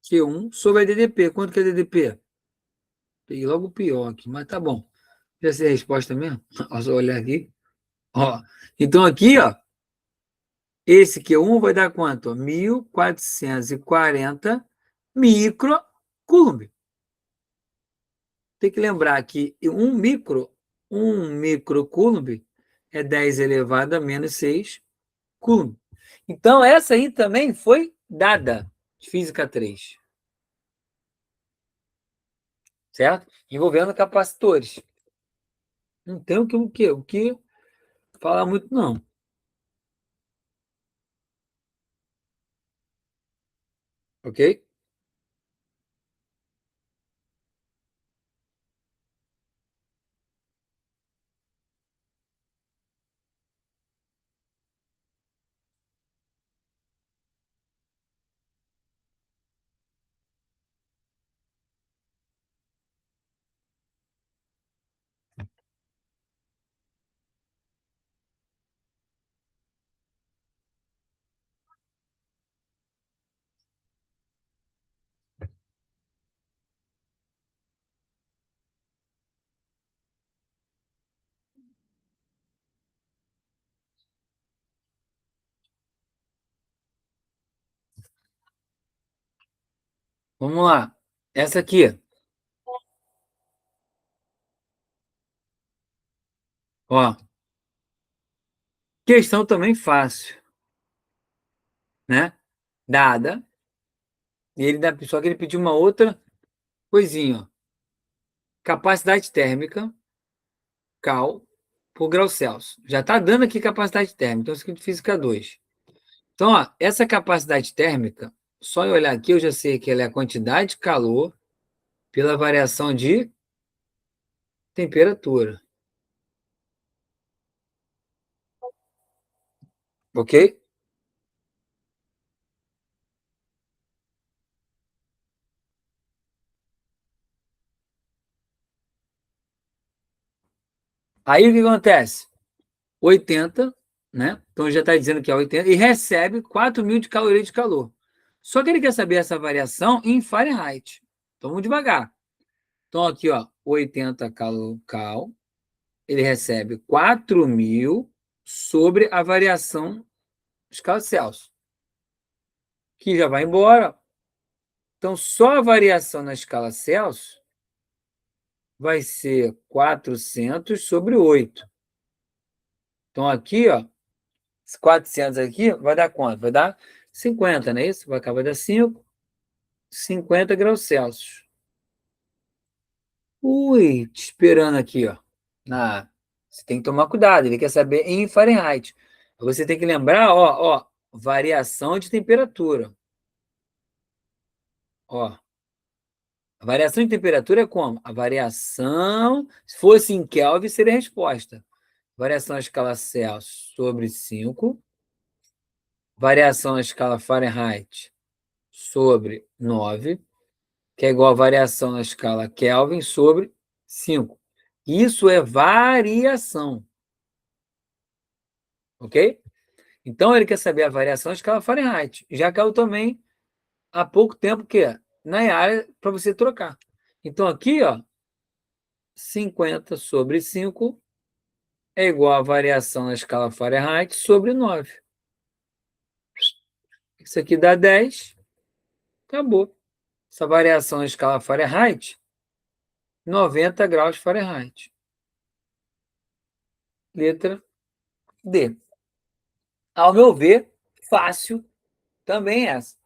Q1 sobre a DDP. Quanto que é DDP? Peguei logo o pior aqui, mas tá bom. Já sei a resposta mesmo. Ó, só olhar aqui. Ó. Então, aqui, ó, esse Q1 vai dar quanto? 1.440 microcoulomb. Tem que lembrar que um microcoulomb é 10 elevado a menos 6 coulomb. Então, essa aí também foi dada de Física 3, certo? Envolvendo capacitores. Não tem o que falar muito, não. Ok? Vamos lá. Essa aqui, ó. Questão também fácil, né? Dada. E ele dá, só que ele pediu uma outra coisinha, ó. Capacidade térmica, cal, por grau Celsius. Já está dando aqui capacidade térmica, então isso aqui é de física 2. Então, ó, essa capacidade térmica, só em olhar aqui eu já sei que ela é a quantidade de calor pela variação de temperatura. Ok? Aí o que acontece? 80, né? Então já está dizendo que é 80, e recebe 4.000 de caloria de calor. Só que ele quer saber essa variação em Fahrenheit. Então vamos devagar. Então aqui, ó, 80 cal, ele recebe 4.000 sobre a variação escala Celsius, que já vai embora. Então só a variação na escala Celsius vai ser 400 sobre 8. Então aqui, ó, 400 aqui vai dar quanto? Vai dar 50, não é isso? Vai acabar dar 5, 50 graus Celsius. Ui, te esperando aqui, ó. Você tem que tomar cuidado, ele quer saber em Fahrenheit. Você tem que lembrar, ó, variação de temperatura. Ó, a variação de temperatura é como? A variação, se fosse em Kelvin, seria a resposta. Variação à escala Celsius sobre 5, variação à escala Fahrenheit sobre 9, que é igual a variação na escala Kelvin sobre 5. Isso é variação, ok? Então, ele quer saber a variação na escala Fahrenheit. Já caiu também há pouco tempo que é na área para você trocar. Então, aqui, ó, 50 sobre 5 é igual a variação na escala Fahrenheit sobre 9. Isso aqui dá 10. Acabou. Essa variação na escala Fahrenheit, 90 graus Fahrenheit. Letra D. Ao meu ver, fácil também essa.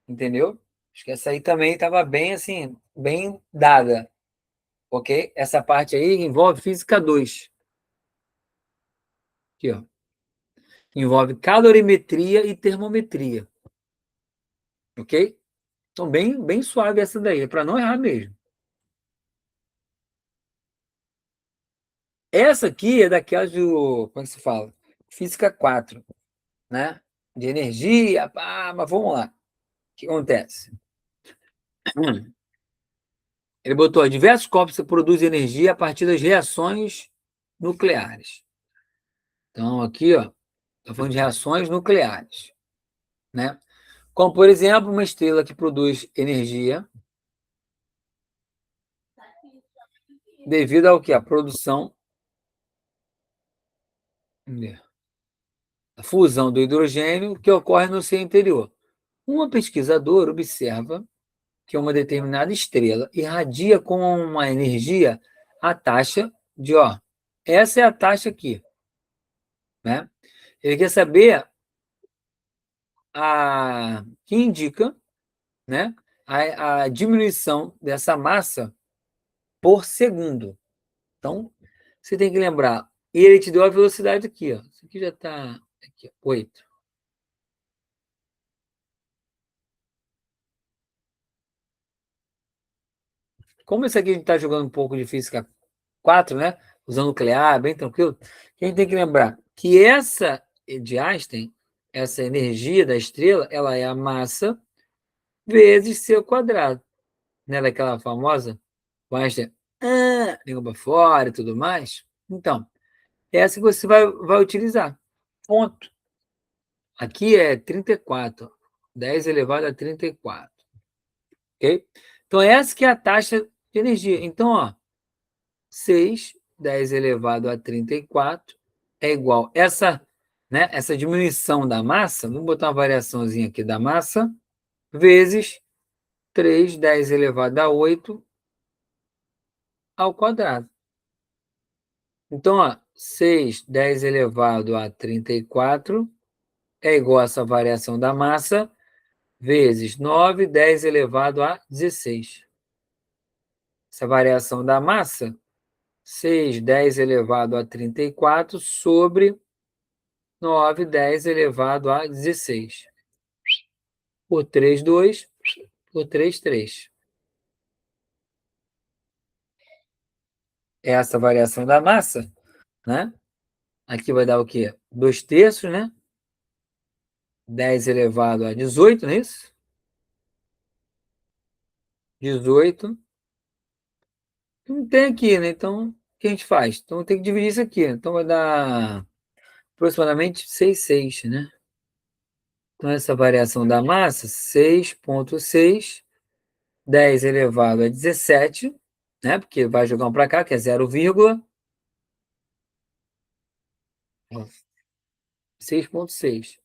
Entendeu? Acho que essa aí também estava bem assim, bem dada. Ok? Essa parte aí envolve física 2. Aqui, ó. Envolve calorimetria e termometria. Ok? Então, bem suave essa daí, é para não errar mesmo. Essa aqui é daquelas do. Como é que se fala? Física 4, né? De energia, mas vamos lá. O que acontece? Ele botou diversos corpos que produzem energia a partir das reações nucleares. Então, aqui, ó, estou falando de reações nucleares, né? Como, por exemplo, uma estrela que produz energia devido ao que? A produção, a fusão do hidrogênio que ocorre no seu interior. Uma pesquisadora observa que uma determinada estrela irradia com uma energia a taxa de, ó, essa é a taxa aqui, né? Ele quer saber que indica, né, a diminuição dessa massa por segundo. Então, você tem que lembrar. E ele te deu a velocidade aqui, ó. Isso aqui já está aqui, 8. Como isso aqui a gente está jogando um pouco de física 4, né? Usando nuclear, bem tranquilo. A gente tem que lembrar que essa de Einstein, essa energia da estrela, ela é a massa vezes seu quadrado. Né? Daquela famosa, o Einstein, língua para fora e tudo mais. Então, essa que você vai utilizar. Ponto. Aqui é 34. 10 elevado a 34. Ok? Então, essa que é a taxa de energia. Então, ó, 6, 10 elevado a 34 é igual. Essa diminuição da massa, vamos botar uma variaçãozinha aqui da massa, vezes 3, 10 elevado a 8 ao quadrado. Então, ó, 6, 10 elevado a 34 é igual a essa variação da massa vezes 9, 10 elevado a 16. Essa variação da massa, 6, 10 elevado a 34 sobre 9, 10 elevado a 16. Por 3, 2. Por 3, 3. Essa variação da massa, né? Aqui vai dar o quê? 2 terços, né? 10 elevado a 18, não é isso? 18. Não tem aqui, né? Então, o que a gente faz? Então, tem que dividir isso aqui. Então, vai dar aproximadamente 6, 6, né? Então, essa variação da massa, 6,6, 10 elevado a 17, né? Porque vai jogar um para cá, que é 0, 6,6.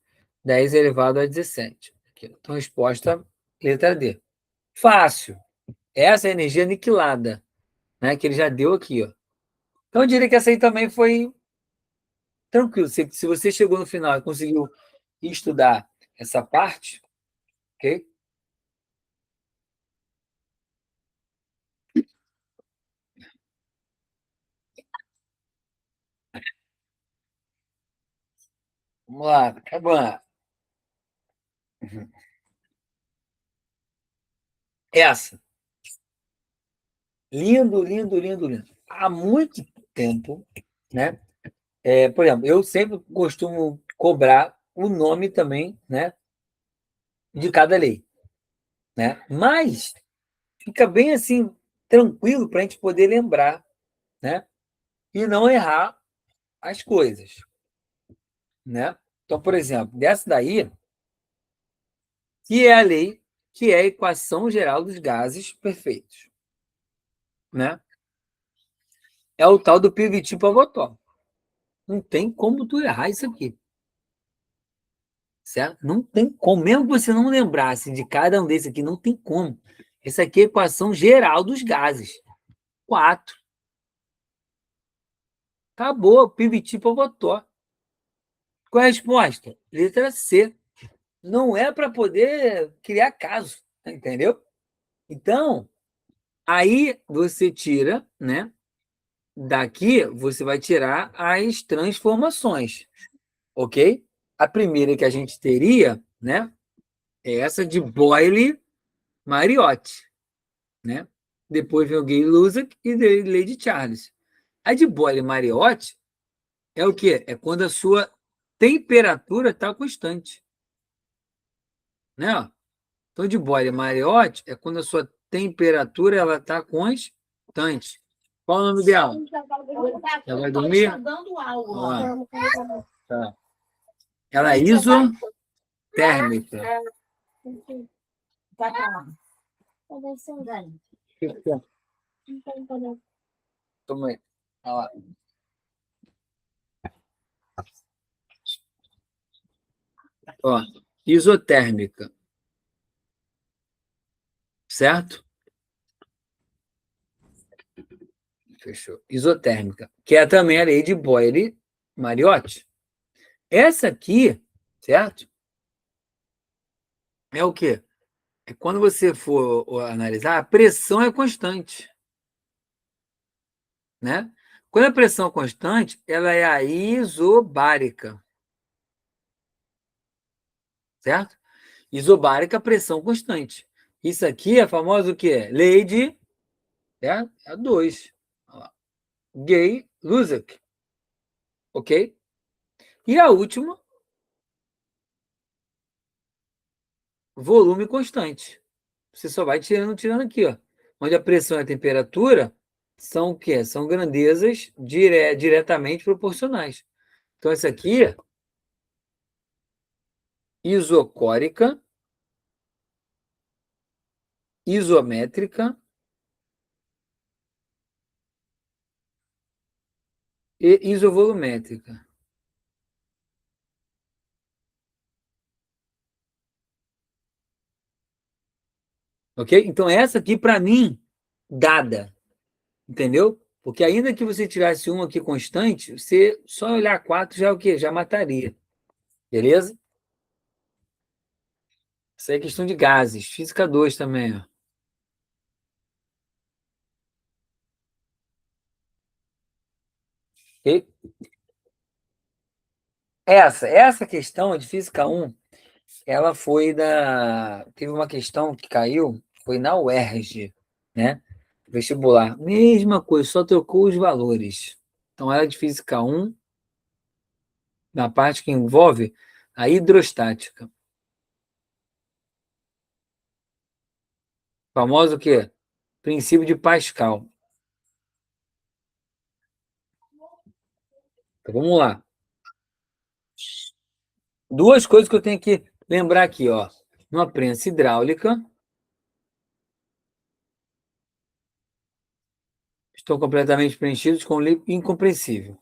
10 elevado a 17. Aqui. Então, resposta, letra D. Fácil. Essa é a energia aniquilada, né? Que ele já deu aqui, ó. Então, eu diria que essa aí também foi tranquilo. Se você chegou no final e conseguiu estudar essa parte, ok? Vamos lá, acabando. Essa. Lindo, lindo, lindo, lindo. Há muito tempo, né? Por exemplo, eu sempre costumo cobrar o nome também, né? De cada lei, né? Mas fica bem assim, tranquilo para a gente poder lembrar, né? E não errar as coisas, né? Então, por exemplo, dessa daí, que é a lei, que é a equação geral dos gases perfeitos, né? É o tal do Pivot-Pavotov. Não tem como tu errar isso aqui, certo? Não tem como, mesmo que você não lembrasse de cada um desses aqui, não tem como. Essa aqui é a equação geral dos gases. 4. Acabou, Pivot-Pavotov. Qual é a resposta? Letra C. Não é para poder criar caso, entendeu? Então, aí você tira, né? Daqui você vai tirar as transformações, ok? A primeira que a gente teria, né? É essa de Boyle-Mariotti, né? Depois vem o Gay-Lussac e Lady Charles. A de Boyle-Mariotti é o quê? É quando a sua temperatura está constante, né? Então, de Boyle-Mariotti é quando a sua temperatura ela está constante. Qual o nome dela? Já vai dormir? Ó, tá. Ela é isotérmica. Toma aí. Olha lá. Ó, isotérmica, certo? Fechou. Isotérmica, que é também a lei de Boyle-Mariotti. Essa aqui, certo? É o quê? É quando você for analisar, a pressão é constante, né? Quando a pressão é constante, ela é a isobárica, certo? Isobárica, pressão constante. Isso aqui é a famosa o quê? Lei de, certo? É a 2. Gay-Lussac, ok? E a última, volume constante. Você só vai tirando, tirando aqui, ó. Onde a pressão e a temperatura são o quê? São grandezas diretamente proporcionais. Então, essa aqui, isocórica, isométrica e isovolumétrica. Ok? Então, essa aqui, para mim, dada. Entendeu? Porque ainda que você tirasse um aqui constante, você só olhar 4 já é o quê? Já mataria. Beleza? Isso aí é questão de gases. Física 2 também, ó. Ok? Essa questão de física 1, ela foi da. Teve uma questão que caiu, foi na UERJ, né? Vestibular. Mesma coisa, só trocou os valores. Então, era de física 1, na parte que envolve a hidrostática. Famoso o quê? Princípio de Pascal. Então, vamos lá. Duas coisas que eu tenho que lembrar aqui, ó. Uma prensa hidráulica. Estão completamente preenchidos com líquido incompressível.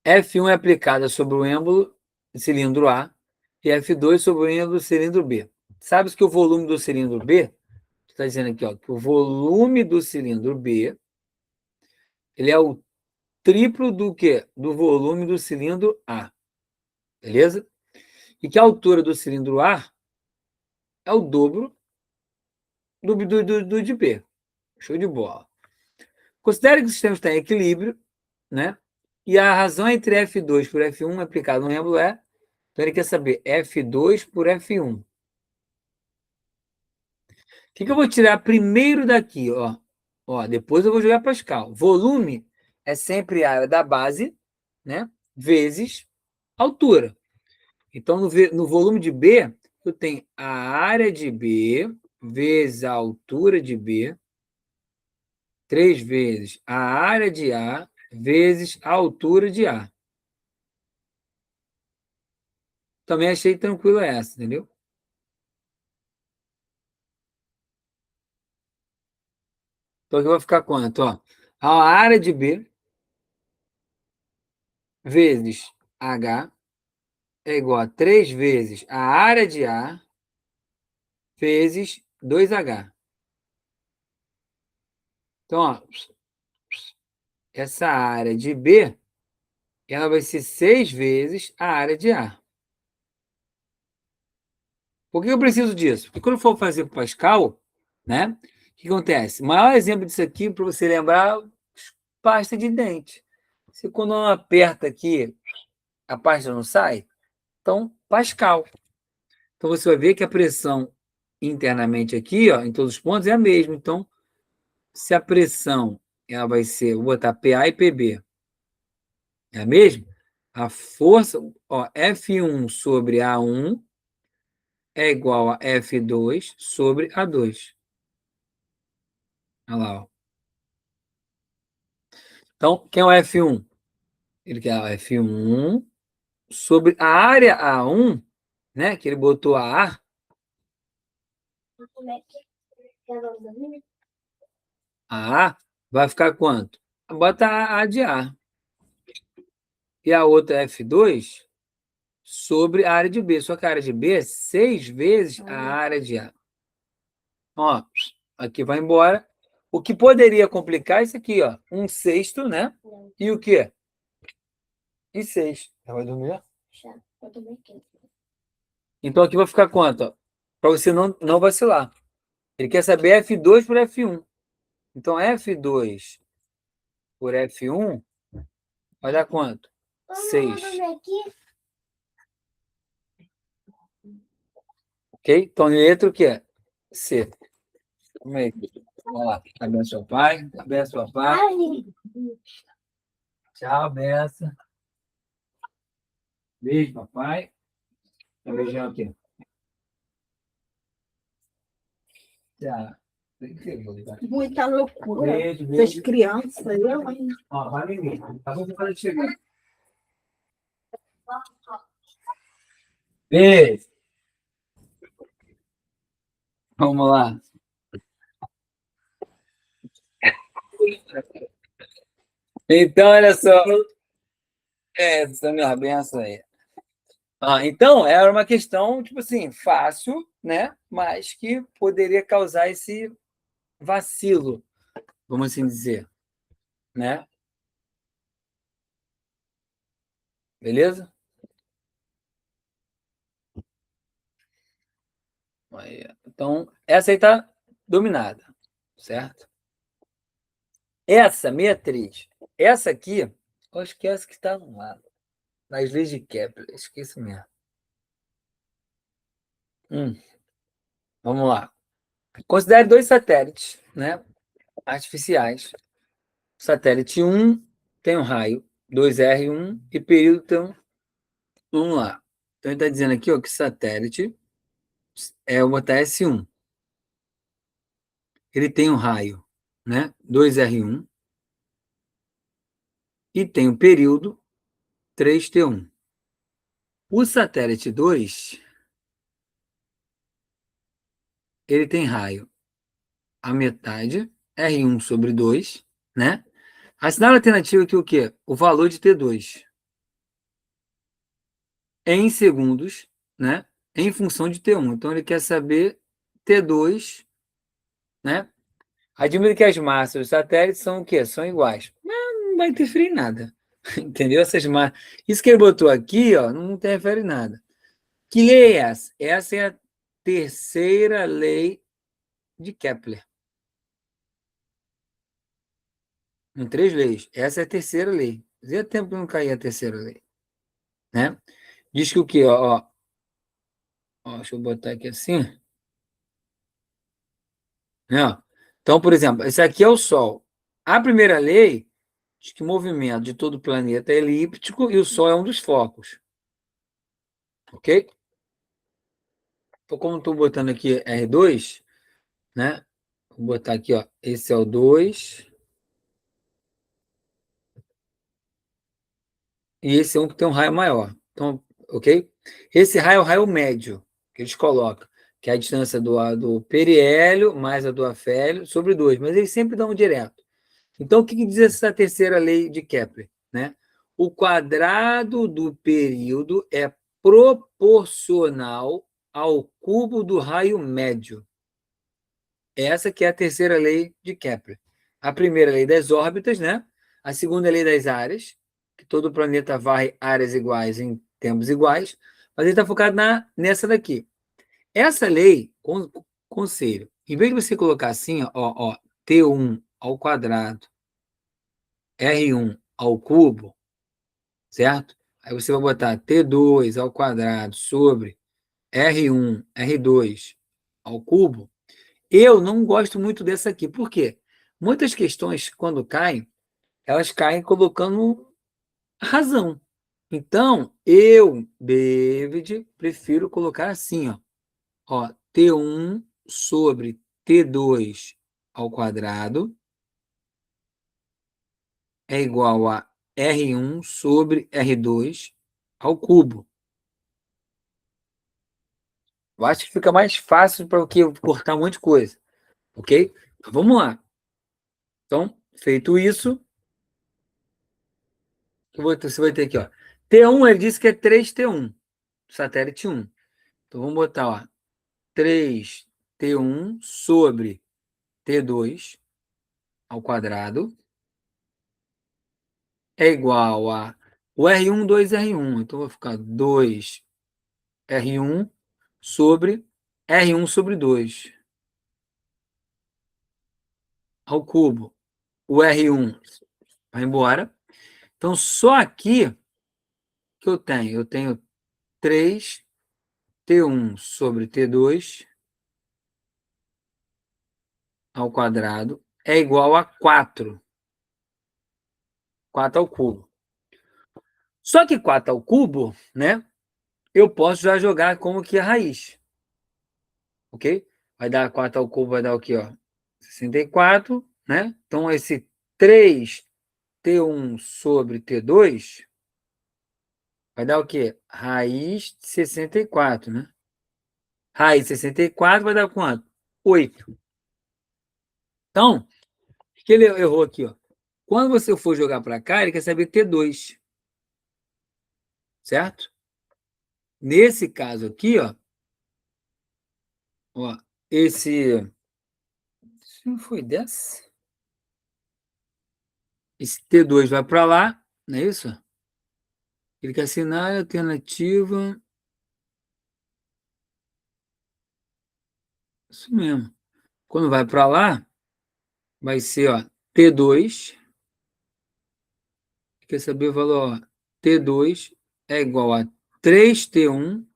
F1 é aplicada sobre o êmbolo do cilindro A e F2 sobre o êmbolo do cilindro B. Sabes que o volume do cilindro B, está dizendo aqui, ó, que o volume do cilindro B, ele é o triplo do quê? Do volume do cilindro A. Beleza? E que a altura do cilindro A é o dobro do de B. Show de bola. Considere que o sistema está em equilíbrio, né? E a razão entre F2 por F1 aplicado no êmbolo é, então ele quer saber F2 por F1. O que eu vou tirar primeiro daqui, ó? Ó, depois eu vou jogar Pascal. Volume é sempre a área da base, né? Vezes altura. Então, no volume de B, eu tenho a área de B vezes a altura de B, 3 vezes a área de A vezes a altura de A. Também achei tranquilo essa, entendeu? Então aqui vai ficar quanto? Ó, a área de B vezes H é igual a 3 vezes a área de A vezes 2H. Então, ó, essa área de B, ela vai ser 6 vezes a área de A. Por que eu preciso disso? Porque quando eu for fazer com Pascal, né? O que acontece? O maior exemplo disso aqui, para você lembrar, pasta de dente. Se quando eu aperta aqui, a pasta não sai, então Pascal. Então você vai ver que a pressão internamente aqui, ó, em todos os pontos, é a mesma. Então, se a pressão ela vai ser, vou botar PA e PB, é a mesma? A força, ó, F1 sobre A1 é igual a F2 sobre A2. Olha lá, ó. Então, quem é o F1? Ele quer o F1 sobre a área A1, né? Que ele botou a A. A A vai ficar quanto? Bota a de A. E a outra F2 sobre a área de B. Só que a área de B é 6 vezes a área de A. Ó, aqui vai embora. O que poderia complicar é isso aqui, ó. 1/6, né? E o quê? E 6. Já vai dormir? Já. Eu também quero. Então aqui vai ficar quanto? Para você não vacilar. Ele quer saber F2 por F1. Então F2 por F1 vai dar quanto? 6. Ok? Então letra o que é? C. Como é que? Vamos lá. Abençoa o pai. Abençoa o pai. Tchau, benção. Beijo, papai. Um beijão aqui. Tchau. Muita loucura. Beijo, Essas beijo. crianças. Ó, vai ninguém. Acabou de falar de chegar. Beijo. Vamos lá. Então, olha só. Essa é a minha benção aí. Então, era uma questão, tipo assim, fácil, né? Mas que poderia causar esse vacilo, vamos assim dizer, né? Beleza? Então, essa aí tá dominada, certo? Essa, 63. Essa aqui, eu acho que é essa que está no lado. Nas leis de Kepler, esqueci mesmo. Vamos lá. Considere dois satélites, né, artificiais. Satélite 1 tem um raio, 2R1, e período tem um. Vamos lá. Então, ele está dizendo aqui ó, que satélite é o botar S1. Ele tem um raio, né, 2R1, e tem um período 3T1. O satélite 2, ele tem raio a metade, R1 sobre 2, né? Assinala alternativa aqui o quê? O valor de T2 em segundos, né? Em função de T1. Então ele quer saber T2, né? Admira que as massas dos satélites são o quê? São iguais. Mas não vai interferir em nada. Entendeu? Essas massas. Isso que ele botou aqui, ó, não interfere em nada. Que lei é essa? Essa é a terceira lei de Kepler. Em três leis. Essa é a terceira lei. Fazia tempo que não caía a terceira lei, né? Diz que o quê? Ó, deixa eu botar aqui assim. Né? Então, por exemplo, esse aqui é o Sol. A primeira lei diz que o movimento de todo o planeta é elíptico e o Sol é um dos focos. Ok? Então, como estou botando aqui R2, né? Vou botar aqui, ó. Esse é o 2 e esse é um que tem um raio maior. Então, ok? Esse raio é o raio médio que eles colocam, que é a distância do periélio mais a do afélio sobre 2, mas eles sempre dão direto. Então, o que diz essa terceira lei de Kepler, né? O quadrado do período é proporcional ao cubo do raio médio. Essa que é a terceira lei de Kepler. A primeira lei das órbitas, né? A segunda lei das áreas, que todo planeta varre áreas iguais em tempos iguais, mas ele está focado nessa daqui. Essa lei, conselho, em vez de você colocar assim, ó, T1 ao quadrado, R1 ao cubo, certo? Aí você vai botar T2 ao quadrado sobre R1, R2 ao cubo. Eu não gosto muito dessa aqui. Por quê? Muitas questões, quando caem, elas caem colocando razão. Então, eu, David, prefiro colocar assim, ó, T1 sobre T2 ao quadrado é igual a R1 sobre R2 ao cubo. Eu acho que fica mais fácil para o que cortar um monte de coisa, ok? Então, vamos lá. Então, feito isso, você vai ter aqui, ó. T1, ele disse que é 3T1, satélite 1. Então, vamos botar, ó, 3T1 sobre T2 ao quadrado é igual a o R1, 2R1. Então, vai ficar 2R1 sobre R1 sobre 2 ao cubo. O R1 vai embora. Então, só aqui que eu tenho? Eu tenho 3T1 sobre T2 ao quadrado é igual a 4. 4 ao cubo. Só que 4 ao cubo, né? Eu posso já jogar como que a raiz. Ok? Vai dar 4 ao cubo, vai dar o quê? Ó? 64, né? Então, esse 3T1 sobre T2 vai dar o quê? Raiz de 64, né? Raiz de 64 vai dar quanto? 8. Então, o que ele errou aqui? Ó? Quando você for jogar para cá, ele quer saber T2, certo? Nesse caso aqui, ó, esse não foi dessa? Esse T2 vai para lá, não é isso? Ele quer assinar a alternativa. Isso mesmo. Quando vai para lá, vai ser, ó, T2. Quer saber o valor? Ó, T2 é igual a 3T1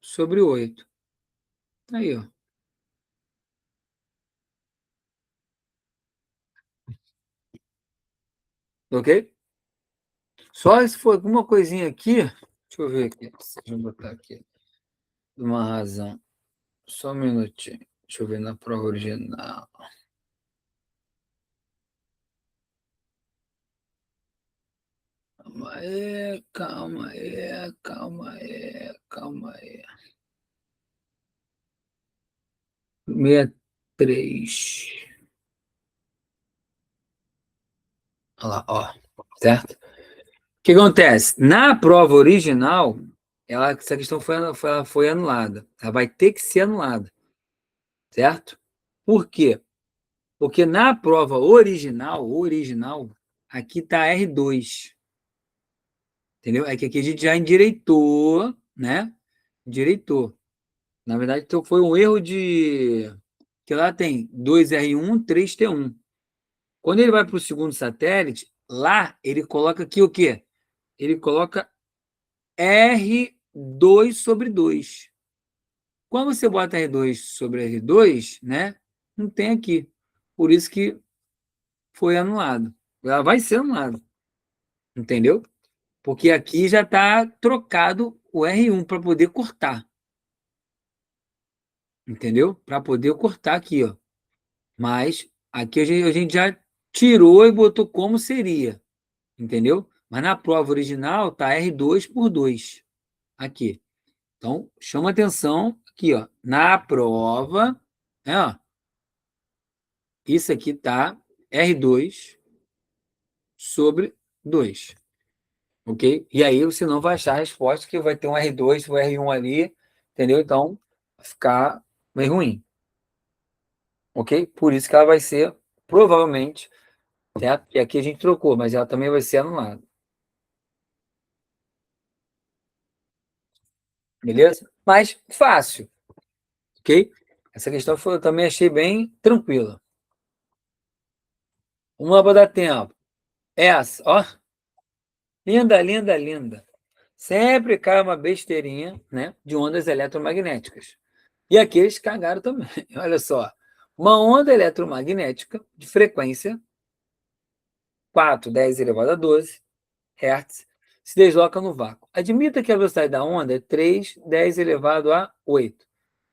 sobre 8. Aí, ó. Ok? Só se for alguma coisinha aqui. Deixa eu ver aqui. Deixa eu botar aqui. Uma razão. Só um minutinho. Deixa eu ver na prova original. Calma aí, calma aí, calma aí, calma aí. 63. Olha lá, ó. Certo? O que acontece? Na prova original, essa questão foi anulada. Ela vai ter que ser anulada. Certo? Por quê? Porque na prova original, aqui está R2. Entendeu? É que aqui a gente já endireitou, né? Endireitou. Na verdade, então foi um erro de. Que lá tem 2R1, 3T1. Quando ele vai para o segundo satélite, lá ele coloca aqui o quê? Ele coloca R2 sobre 2. Quando você bota R2 sobre R2, né? Não tem aqui. Por isso que foi anulado. Ela vai ser anulada. Entendeu? Porque aqui já está trocado o R1 para poder cortar. Entendeu? Para poder cortar aqui, ó. Mas aqui a gente já tirou e botou como seria. Entendeu? Mas na prova original tá R2 por 2. Aqui. Então, chama atenção aqui, ó. Na prova, ó, isso aqui tá R2 sobre 2. Ok? E aí você não vai achar a resposta que vai ter um R2, um R1 ali, entendeu? Então, vai ficar meio ruim. Ok? Por isso que ela vai ser, provavelmente, certo? E aqui a gente trocou, mas ela também vai ser anulada. Beleza? Mas fácil, ok? Essa questão eu também achei bem tranquila. Uma para dar tempo. Essa, ó. Linda, linda, linda. Sempre cai uma besteirinha, né? De ondas eletromagnéticas. E aqui eles cagaram também. Olha só. Uma onda eletromagnética de frequência 4, 10 elevado a 12 Hz se desloca no vácuo. Admita que a velocidade da onda é 3, 10 elevado a 8.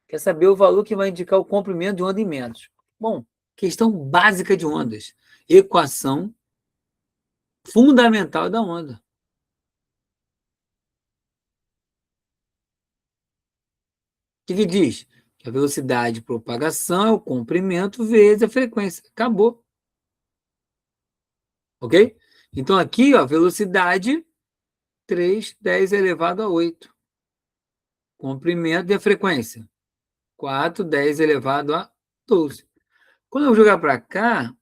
Quer saber o valor que vai indicar o comprimento de onda em metros? Bom, questão básica de ondas. Equação fundamental da onda. O que diz? Que a velocidade de propagação é o comprimento vezes a frequência. Acabou. Ok? Então, aqui, ó, velocidade 3, 10 elevado a 8. Comprimento e a frequência 4, 10 elevado a 12. Quando eu jogar para cá,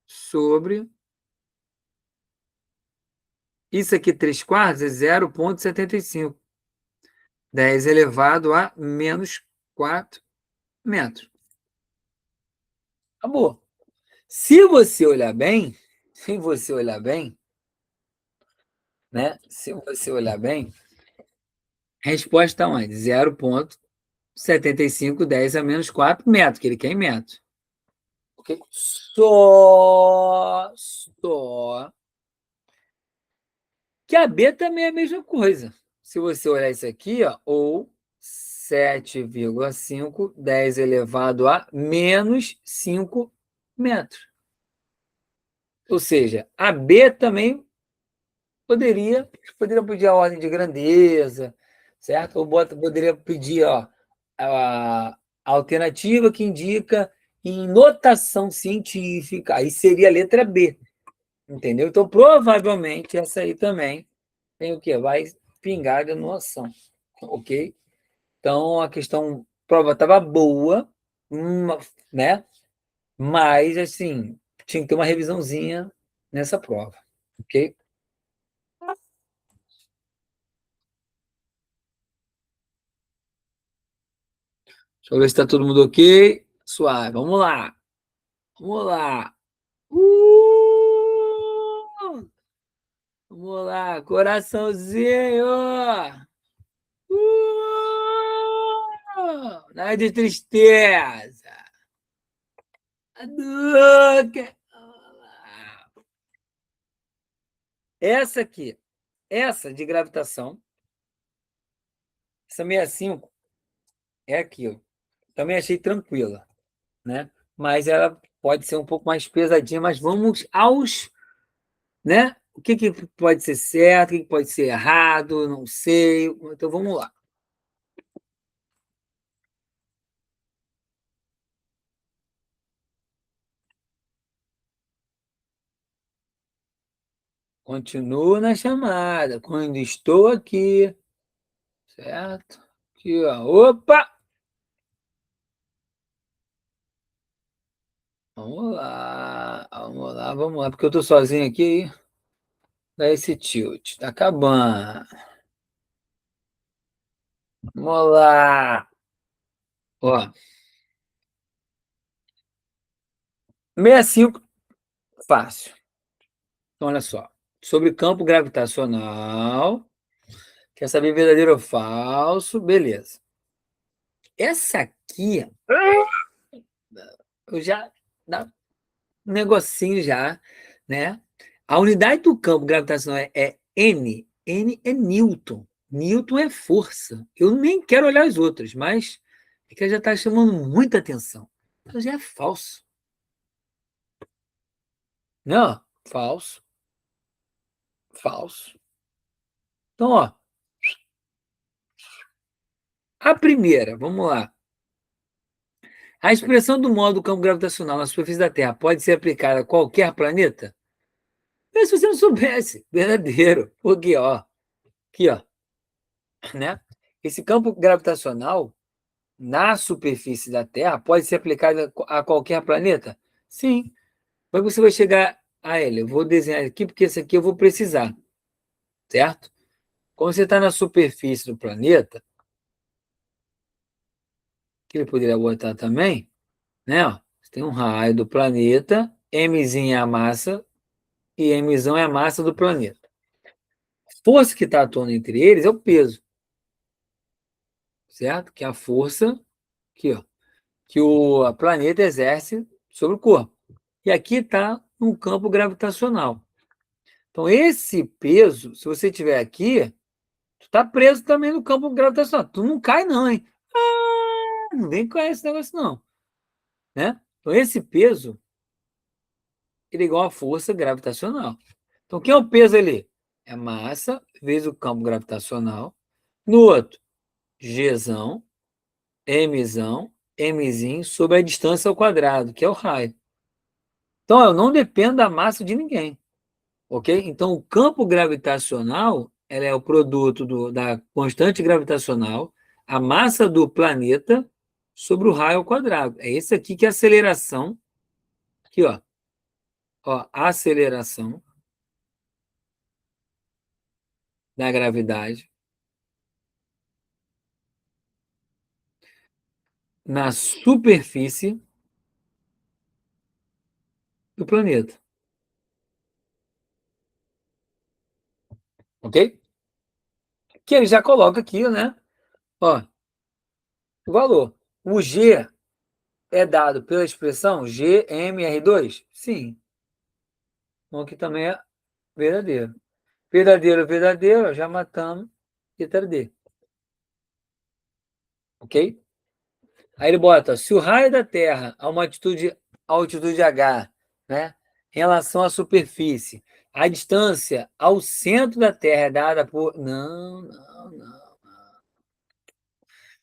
sobre isso aqui, 3 quartos, é 0,75. 10 elevado a menos 4 metros. Acabou. Se você olhar bem, né? Se você olhar bem, a resposta está onde? 0,75, 10 a menos 4 metros, que ele quer em metros. Ok? Só que a B também é a mesma coisa. Se você olhar isso aqui, ó, ou 7,5, 10 elevado a menos 5 metros. Ou seja, a B também poderia pedir a ordem de grandeza, certo? Ou poderia pedir, ó, a alternativa que indica em notação científica, aí seria a letra B, entendeu? Então, provavelmente, essa aí também tem o quê? Vai pingar de noção, ok? Então, a prova estava boa, né? Mas, assim, tinha que ter uma revisãozinha nessa prova, ok? Deixa eu ver se está todo mundo ok. Suave, vamos lá. Vamos lá. Vamos lá, coraçãozinho. Nada de tristeza. Hadouken! Essa aqui, essa de gravitação, essa 65 é aqui, ó. Também achei tranquila, né? Mas ela pode ser um pouco mais pesadinha, mas vamos aos, né? O que, que pode ser certo, o que, que pode ser errado, não sei. Então vamos lá. Continuo na chamada. Quando estou aqui, certo? Aqui, ó. Opa! Vamos lá, vamos lá, vamos lá, porque eu tô sozinho aqui, dá esse tilt. Tá acabando. Vamos lá. Ó, 65, fácil. Então, olha só. Sobre campo gravitacional, quer saber verdadeiro ou falso? Beleza. Essa aqui, eu já dá um negocinho já, né? A unidade do campo gravitacional é N. N é Newton. Newton é força. Eu nem quero olhar as outras, mas é que já está chamando muita atenção. Então já é falso. Não, falso. Falso. Então, ó, a primeira, vamos lá. A expressão do modo do campo gravitacional na superfície da Terra pode ser aplicada a qualquer planeta? Mas se você não soubesse, verdadeiro. Porque, ó, aqui, ó, né? Esse campo gravitacional na superfície da Terra pode ser aplicado a qualquer planeta? Sim. Mas você vai chegar a ele. Eu vou desenhar aqui porque esse aqui eu vou precisar, certo? Quando você está na superfície do planeta, que ele poderia botar também, né? Ó, você tem um raio do planeta, mzinho é a massa e mzão é a massa do planeta. A força que está atuando entre eles é o peso, certo? Que é a força aqui, ó, que o planeta exerce sobre o corpo. E aqui está um campo gravitacional. Então, esse peso, se você estiver aqui, tu tá preso também no campo gravitacional. Tu não cai, não, hein? Ah, não vem com esse negócio, não. Né? Então, esse peso ele é igual à força gravitacional. Então, quem é o peso ali? É massa vezes o campo gravitacional. No outro, Gzão, Mzão, Mzinho sobre a distância ao quadrado, que é o raio. Então, eu não dependo da massa de ninguém. Ok? Então, o campo gravitacional ela é o produto da constante gravitacional, a massa do planeta sobre o raio ao quadrado. É esse aqui que é a aceleração. Aqui, ó, a aceleração da gravidade na superfície do planeta. Ok? Que ele já coloca aqui, né? Ó, o valor. O G é dado pela expressão GMR2? Sim. Então, aqui também é verdadeiro. Verdadeiro, verdadeiro, já matamos. Letra D. Ok? Aí ele bota, se o raio da Terra a uma altitude H, né, em relação à superfície, a distância ao centro da Terra é dada por... Não, não, não.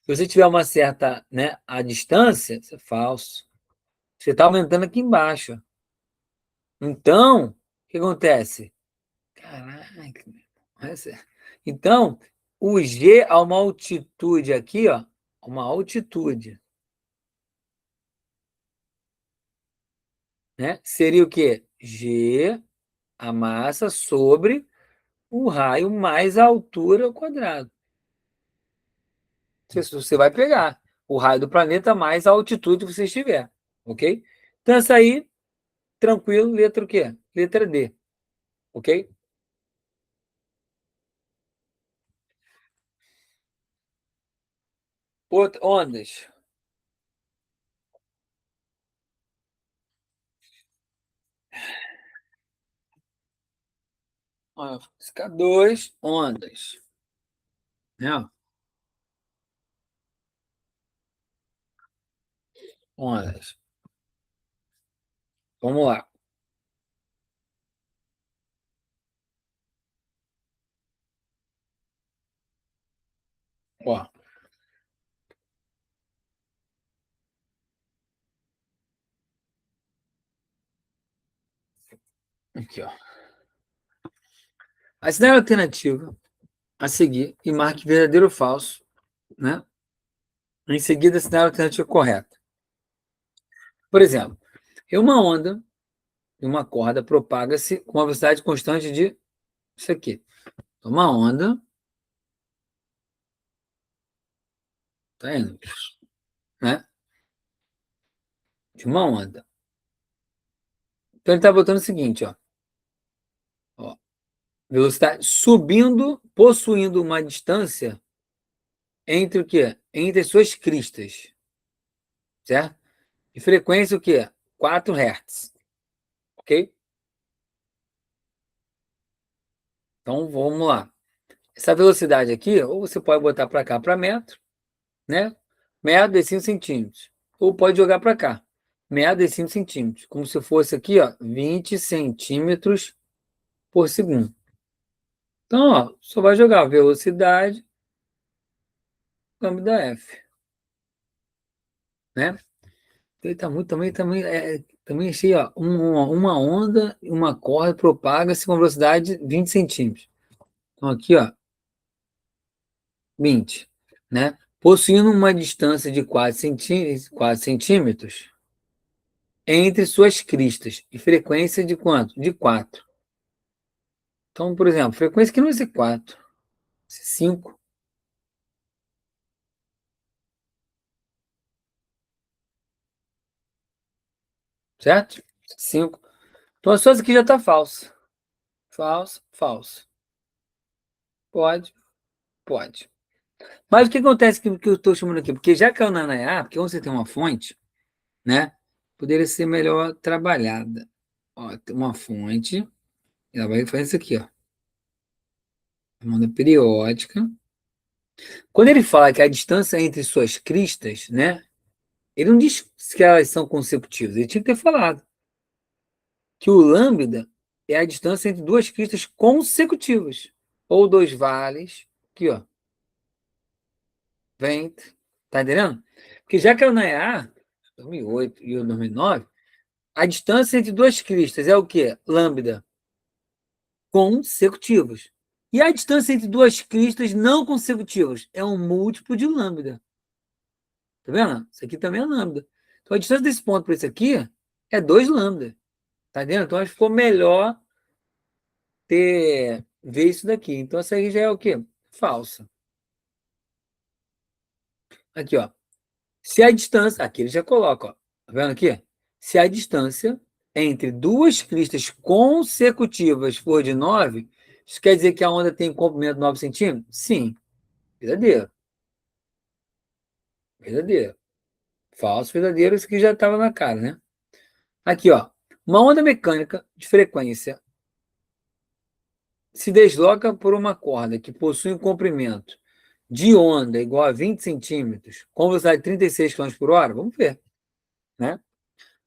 Se você tiver uma certa, né, a distância, isso é falso. Você está aumentando aqui embaixo. Então, o que acontece? Caraca. Então, o G é uma altitude aqui, ó, uma altitude, né? Seria o quê? G, a massa, sobre o raio mais a altura ao quadrado. Você vai pegar o raio do planeta mais a altitude que você estiver, ok? Então, essa aí, tranquilo, letra o quê? Letra D, ok? Ondas. Ó, fica dois, ondas. Né? Ondas. Vamos lá. Ó, aqui, ó. Assinale a alternativa a seguir e marque verdadeiro ou falso, né? Em seguida, assinale a alternativa correta. Por exemplo, uma onda e uma corda propaga-se com uma velocidade constante de isso aqui. Uma onda, tá indo, né? De uma onda. Então ele está botando o seguinte, ó, velocidade subindo, possuindo uma distância entre o quê? Entre as suas cristas, certo? E frequência o quê? 4 Hz, ok? Então vamos lá. Essa velocidade aqui, ou você pode botar para cá para metro, né? Metro de 5 centímetros. Ou pode jogar para cá. Metro de 5 centímetros. Como se fosse aqui, ó, 20 centímetros por segundo. Então, ó, só vai jogar velocidade, lambda F, né? Ele tá muito, também achei, ó, uma onda, uma corda propaga-se com velocidade de 20 centímetros. Então, aqui, ó, 20, né? Possuindo uma distância de 4 centímetros entre suas cristas e frequência de quanto? De 4. Então, por exemplo, frequência aqui não vai ser 4, vai ser 5, certo? 5. Então, a sua aqui já está falsa. Falso, falso. Pode, pode. Mas o que acontece que eu estou chamando aqui? Porque já caiu na NAA, porque você tem uma fonte, né? Poderia ser melhor trabalhada. Ó, tem uma fonte, ela vai fazer isso aqui, ó. Onda periódica. Quando ele fala que a distância entre suas cristas, né? Ele não diz que elas são consecutivas. Ele tinha que ter falado que o lambda é a distância entre duas cristas consecutivas. Ou dois vales. Aqui, ó. Vem. Tá entendendo? Porque já que é o NAA, 2008 e o 2009, a distância entre duas cristas é o quê? Lambda consecutivas. E a distância entre duas cristas não consecutivas é um múltiplo de lambda. Tá vendo? Isso aqui também é lambda. Então a distância desse ponto para esse aqui é 2 lambda. Tá entendendo? Então acho que ficou melhor ver isso daqui. Então essa aí já é o quê? Falsa. Aqui, ó. Se a distância. Aqui ele já coloca, ó. Tá vendo aqui? Se a distância entre duas cristas consecutivas for de 9, isso quer dizer que a onda tem comprimento de 9 centímetros? Sim. Verdadeiro. Verdadeiro. Falso, verdadeiro, isso aqui já estava na cara, né? Aqui, ó. Uma onda mecânica de frequência se desloca por uma corda que possui um comprimento de onda igual a 20 centímetros, com velocidade de 36 km por hora, vamos ver, né?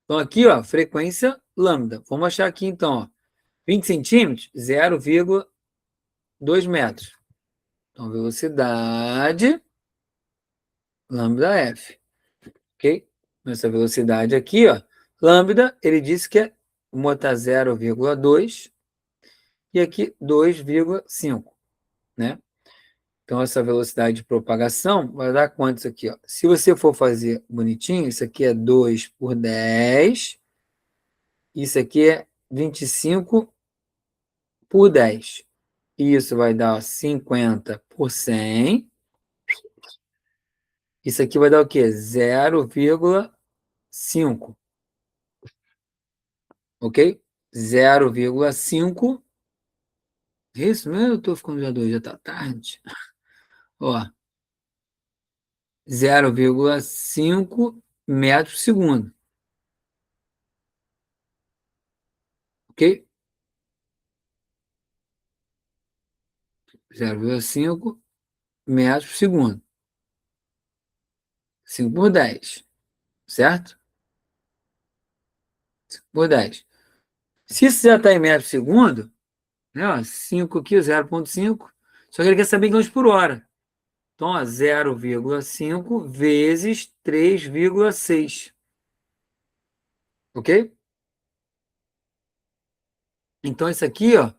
Então, aqui, ó, frequência lambda. Vamos achar aqui, então, ó, 20 centímetros, 0,2 metros. Então, velocidade lambda F, ok? Essa velocidade aqui, ó, lambda, ele disse que vou botar 0,2 e aqui 2,5. né? Então, essa velocidade de propagação vai dar quanto isso aqui, ó? Se você for fazer bonitinho, isso aqui é 2 por 10, isso aqui é 25 por 10. Isso vai dar 50 por 100. Isso aqui vai dar o quê? 0,5, ok? 0,5. Isso mesmo? Eu tô ficando já doido, já tá tarde. Ó, 0,5 metros por segundo, ok? 0,5 metros por segundo. 5 por 10, certo? 5 por 10. Se isso já está em metros por segundo, né, ó, 5 aqui, 0,5, só que ele quer saber em quilômetros por hora. Então, ó, 0,5 vezes 3,6. Ok? Então, isso aqui, ó,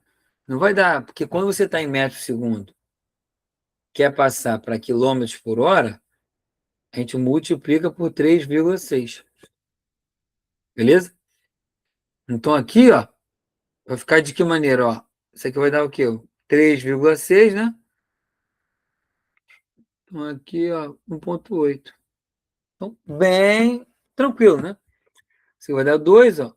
não vai dar, porque quando você está em metros por segundo, quer passar para quilômetros por hora, a gente multiplica por 3,6. Beleza? Então, aqui, ó, vai ficar de que maneira, ó? Isso aqui vai dar o quê? 3,6, né? Então, aqui, ó, 1,8. Então, bem tranquilo, né? Você vai dar 2, ó,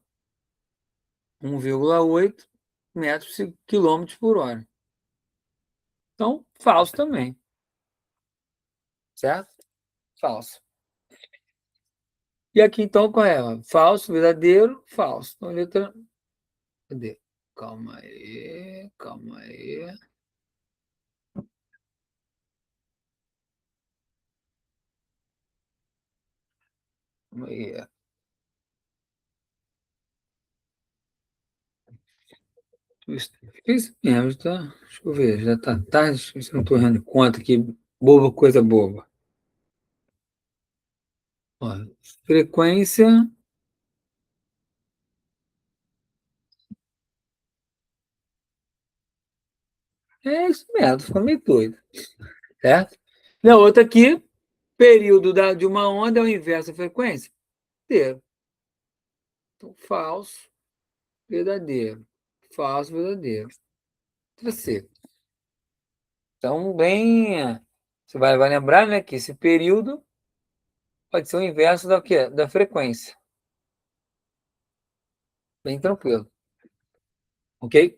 1,8 metros quilômetros por hora. Então, falso também, certo? Falso. E aqui, então, qual é? Ó? Falso, verdadeiro, falso. Então, letra... Cadê? Calma aí, calma aí. Calma aí. Isso mesmo, tá? Deixa eu ver, já tá tarde, acho que eu não tô dando conta aqui. Boba, coisa boba. Ó, frequência é isso mesmo, ficou meio doido, certo? Na outra aqui, período de uma onda é o inverso da frequência inteiro. Então, falso, verdadeiro. Falso, verdadeiro. Você. Então, bem. Você vai lembrar, né, que esse período pode ser o inverso da quê? Da frequência. Bem tranquilo. Ok?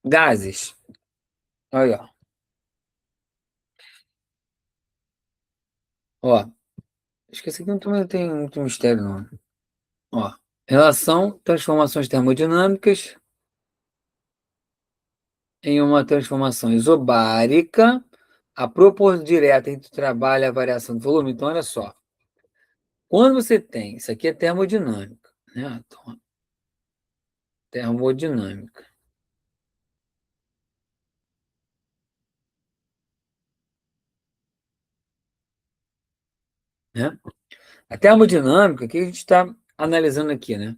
Gases. Olha, ó. Esqueci que não tem muito mistério, não. Ó. Relação, transformações termodinâmicas em uma transformação isobárica, a proporção direta entre o trabalho e a variação do volume. Então, olha só. Quando você tem, isso aqui é termodinâmica, né? Então, termodinâmica, né? A termodinâmica, o que a gente está analisando aqui, né?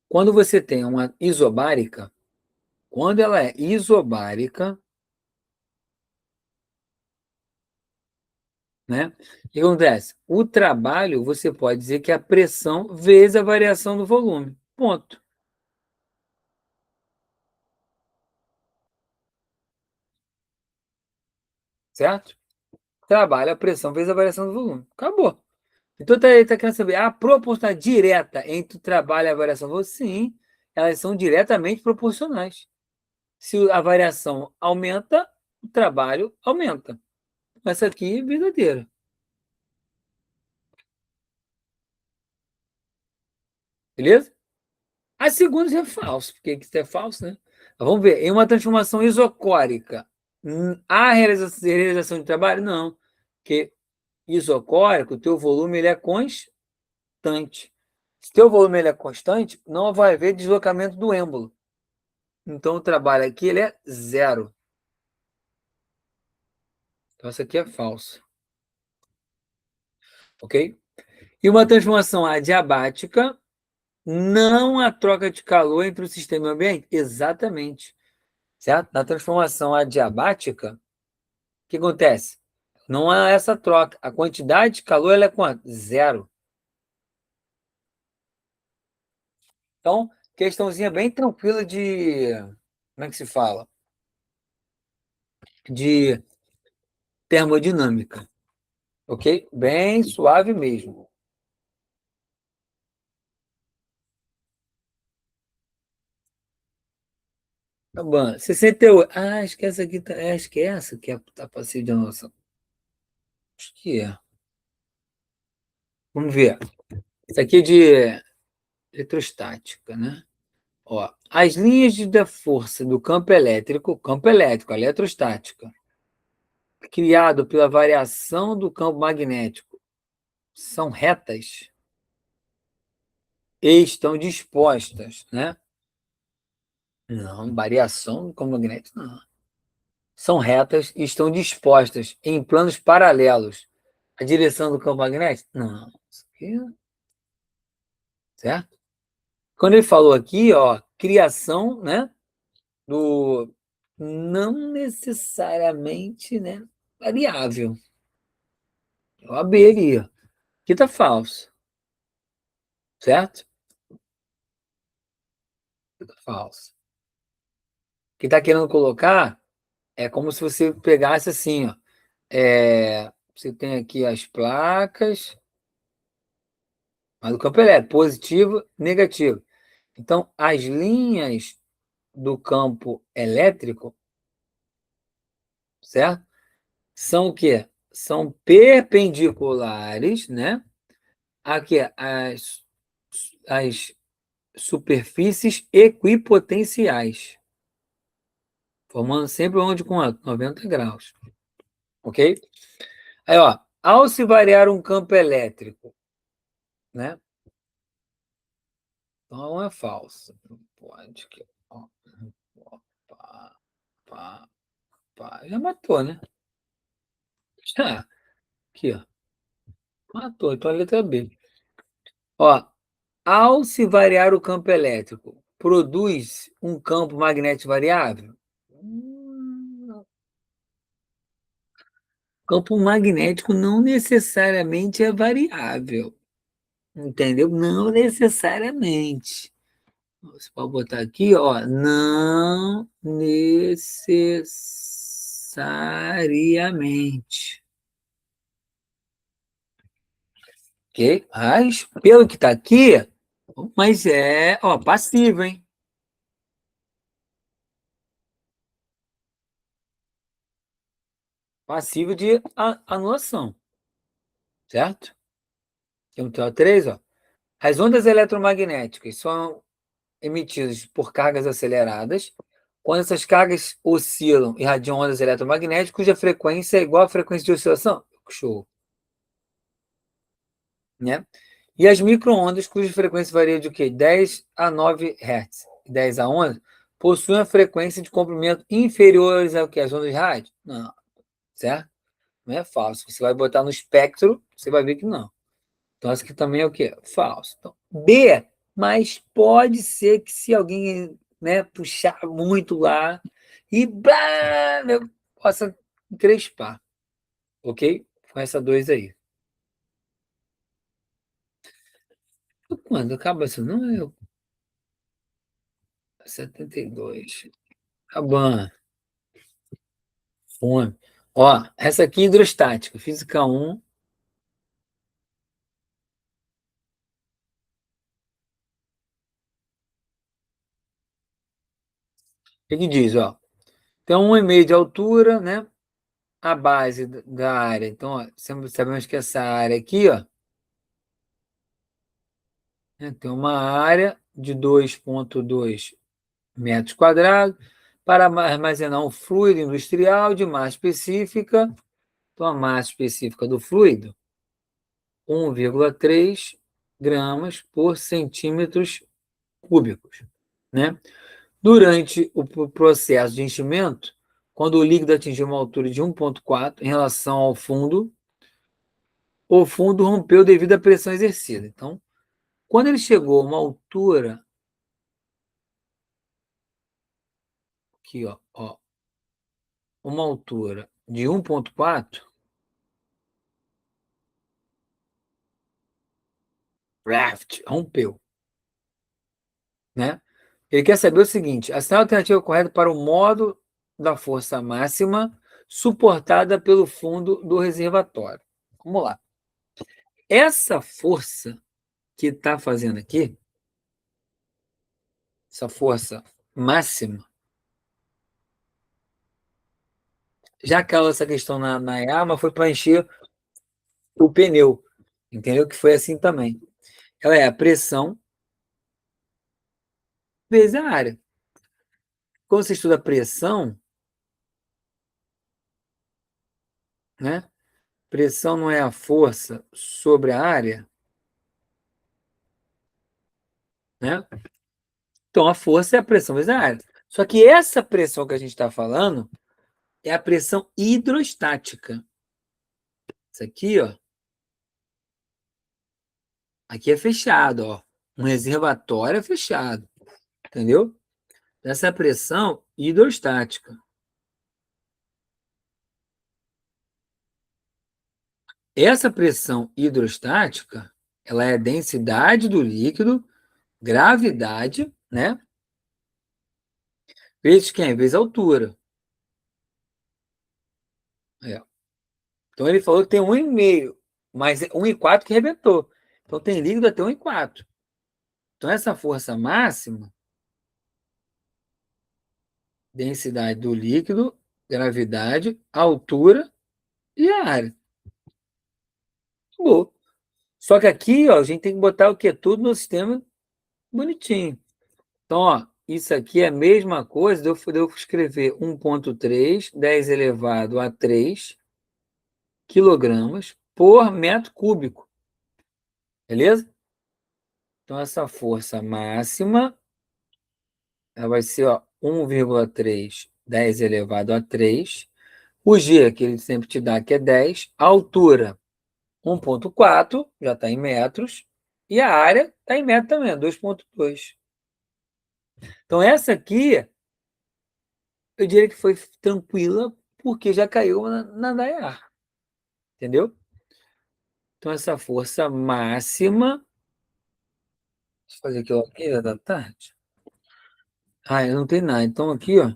Quando você tem uma isobárica, quando ela é isobárica, né? O que acontece? O trabalho, você pode dizer que é a pressão vezes a variação do volume. Ponto. Certo? Trabalho, a pressão vezes a variação do volume. Acabou. Então, tá querendo saber a proporcionalidade direta entre o trabalho e a variação do volume? Sim, elas são diretamente proporcionais. Se a variação aumenta, o trabalho aumenta. Essa aqui é verdadeira. Beleza? A segunda é falso, porque isso é falso, né? Mas vamos ver. Em uma transformação isocórica, há realização de trabalho? Não. Porque isocórico, o teu volume ele é constante. Se o teu volume ele é constante, não vai haver deslocamento do êmbolo. Então, o trabalho aqui ele é zero. Então, isso aqui é falso. Ok? E uma transformação adiabática não há troca de calor entre o sistema e o ambiente? Exatamente. Certo? Na transformação adiabática, o que acontece? Não há essa troca. A quantidade de calor ela é quanto? Zero. Então, questãozinha bem tranquila de. Como é que se fala? De termodinâmica. Ok? Bem suave mesmo. Tá bom. 68. Ah, acho que essa aqui tá. Acho que é essa que é, tá passiva de noção. Acho que é. Vamos ver. Isso aqui é de eletrostática, né? Ó, as linhas da força do campo elétrico, a eletrostática, criado pela variação do campo magnético, são retas e estão dispostas, né? Não, variação do campo magnético, não. São retas e estão dispostas em planos paralelos à direção do campo magnético? Não. Isso aqui, certo? Quando ele falou aqui, ó, criação, né, do não necessariamente, né, variável. Eu abriria. Aqui tá falso, certo? Aqui tá falso. O que tá querendo colocar é como se você pegasse assim, ó. Você tem aqui as placas, mas o campo elétrico, positivo, negativo. Então, as linhas do campo elétrico, certo? São o quê? São perpendiculares, né? Aqui, as superfícies equipotenciais, formando sempre onde com 90 graus, ok? Aí, ó, ao se variar um campo elétrico, né? Então é falso. Não pode. Aqui, ó. Pá, pá, pá. Já matou, né? Já. Aqui, ó. Matou. Então a letra B. Ó, ao se variar o campo elétrico, produz um campo magnético variável? Campo magnético não necessariamente é variável, entendeu? Não necessariamente. Você pode botar aqui, ó, não necessariamente. Ok? Mas, pelo que está aqui, mas é, ó, passivo, hein? Passivo de anulação, certo? Temos o 3, ó. As ondas eletromagnéticas são emitidas por cargas aceleradas, quando essas cargas oscilam e irradiam ondas eletromagnéticas, cuja frequência é igual à frequência de oscilação. Show. Né? E as micro-ondas, cuja frequência varia de o quê? 10 a 9 Hz. 10 a 11, possuem a frequência de comprimento inferiores ao que? As ondas de rádio? Não, certo? Não é falso. Você vai botar no espectro, você vai ver que não. Então, isso aqui também é o quê? Falso. Então, B, mas pode ser que se alguém, né, puxar muito lá e blá, né, possa encrespar. Ok? Com essa 2 aí. Quando acaba isso? Não é eu. 72. Acabando. Fome. Ó, essa aqui é hidrostática. Física 1. O que que diz, ó? Tem 1,5 de altura, né? A base da área. Então, ó, sabemos que essa área aqui, ó, né, tem uma área de 2,2 metros quadrados para armazenar um fluido industrial de massa específica. Então, a massa específica do fluido, 1,3 gramas por centímetros cúbicos, né? Durante o processo de enchimento, quando o líquido atingiu uma altura de 1,4 em relação ao fundo, o fundo rompeu devido à pressão exercida. Então, quando ele chegou a uma altura, aqui, ó, uma altura de 1,4, raft, rompeu, né? Ele quer saber o seguinte: assinale a alternativa correta para o modo da força máxima suportada pelo fundo do reservatório. Vamos lá. Essa força que está fazendo aqui, essa força máxima, já caiu essa questão na EA, mas foi para encher o pneu, entendeu? Que foi assim também. Ela é a pressão vezes a área. Quando você estuda pressão, né? Pressão não é a força sobre a área, né? Então a força é a pressão vezes a área. Só que essa pressão que a gente está falando é a pressão hidrostática. Isso aqui, ó, aqui é fechado, ó. Um reservatório é fechado, entendeu? Essa é a pressão hidrostática. Essa pressão hidrostática, ela é a densidade do líquido, gravidade, né? Vezes quem? Vezes a altura. É. Então ele falou que tem 1,5, mas 1,4 que rebentou. Então tem líquido até 1,4. Então essa força máxima, densidade do líquido, gravidade, altura e a área. Boa. Só que aqui, ó, a gente tem que botar o quê? Tudo no sistema bonitinho. Então, ó, isso aqui é a mesma coisa de eu escrever 1,3, 10 elevado a 3 quilogramas por metro cúbico. Beleza? Então, essa força máxima ela vai ser, ó, 1,3, 10 elevado a 3. O G, que ele sempre te dá, que é 10. A altura, 1,4, já está em metros. E a área está em metro também, 2,2. Então, essa aqui, eu diria que foi tranquila, porque já caiu na DAEAR. Entendeu? Então, essa força máxima. Deixa eu fazer aqui, ó, aqui da tarde. Ah, eu não tenho nada. Então, aqui, ó.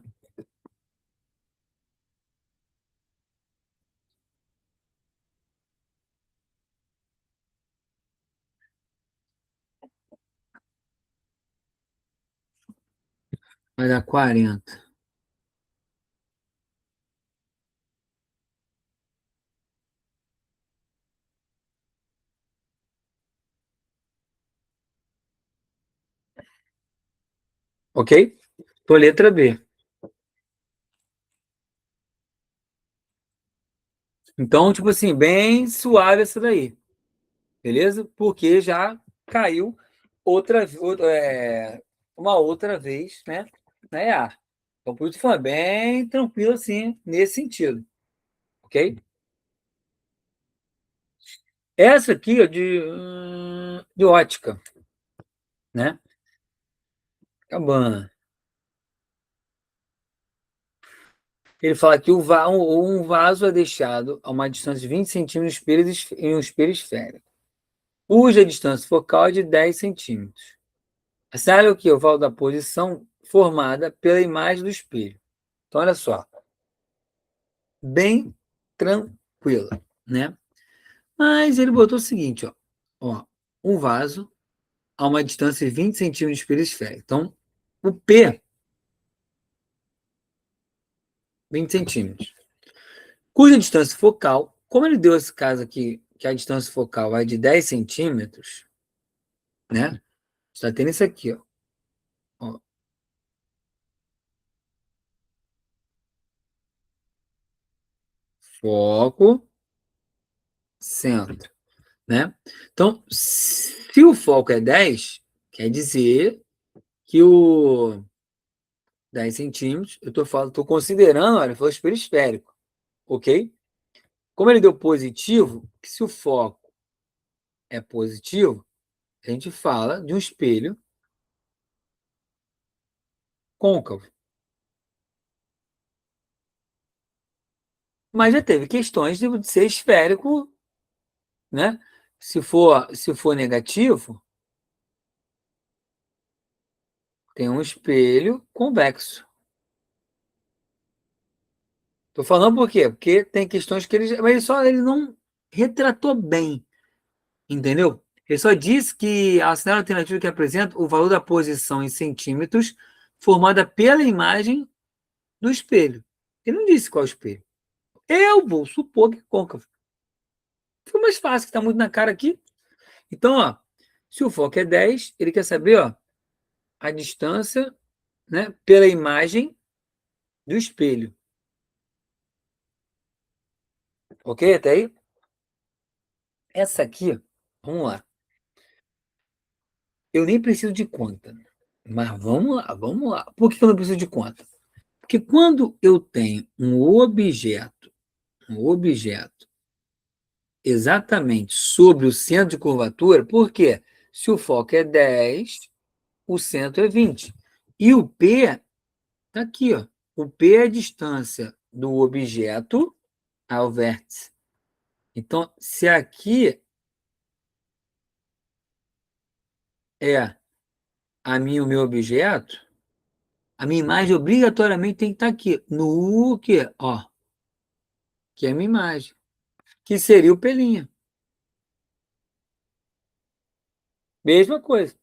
Vai dar 40. Ok? Então, letra B. Então, tipo assim, bem suave essa daí. Beleza? Porque já caiu uma outra vez, né? Na EA. Então, por isso foi bem tranquilo assim, nesse sentido. Ok? Essa aqui é de ótica, né? Cabana. Ele fala que um vaso é deixado a uma distância de 20 centímetros em um espelho esférico, cuja distância focal é de 10 centímetros. Assinale o que? O valor da posição formada pela imagem do espelho. Então, olha só. Bem tranquila, né? Mas ele botou o seguinte, ó, um vaso a uma distância de 20 centímetros de espelho esférico. Então, o P, 20 centímetros. Cuja distância focal, como ele deu esse caso aqui, que a distância focal vai de 10 centímetros, né? Está tendo isso aqui, ó. Foco, centro, né? Então, se o foco é 10, quer dizer que o 10 centímetros, eu estou considerando, olha, foi o espelho esférico, ok? Como ele deu positivo, que se o foco é positivo, a gente fala de um espelho côncavo. Mas já teve questões de ser esférico, né? Se for negativo, tem um espelho convexo. Estou falando por quê? Porque tem questões que ele não retratou bem, entendeu? Ele só disse que a sinal alternativa que apresenta o valor da posição em centímetros formada pela imagem do espelho. Ele não disse qual espelho. Eu vou supor que côncavo. Foi mais fácil, que está muito na cara aqui. Então, ó, se o foco é 10, ele quer saber, ó, a distância, né, pela imagem do espelho. Ok? Até aí? Essa aqui, vamos lá. Eu nem preciso de conta. Mas vamos lá, vamos lá. Por que eu não preciso de conta? Porque quando eu tenho um objeto exatamente sobre o centro de curvatura, por quê? Se o foco é 10, o centro é 20. E o P está aqui, ó. O P é a distância do objeto ao vértice. Então, se aqui é o meu objeto, a minha imagem obrigatoriamente tem que estar aqui, no quê? Ó, que é a minha imagem, que seria o pelinha. Mesma coisa.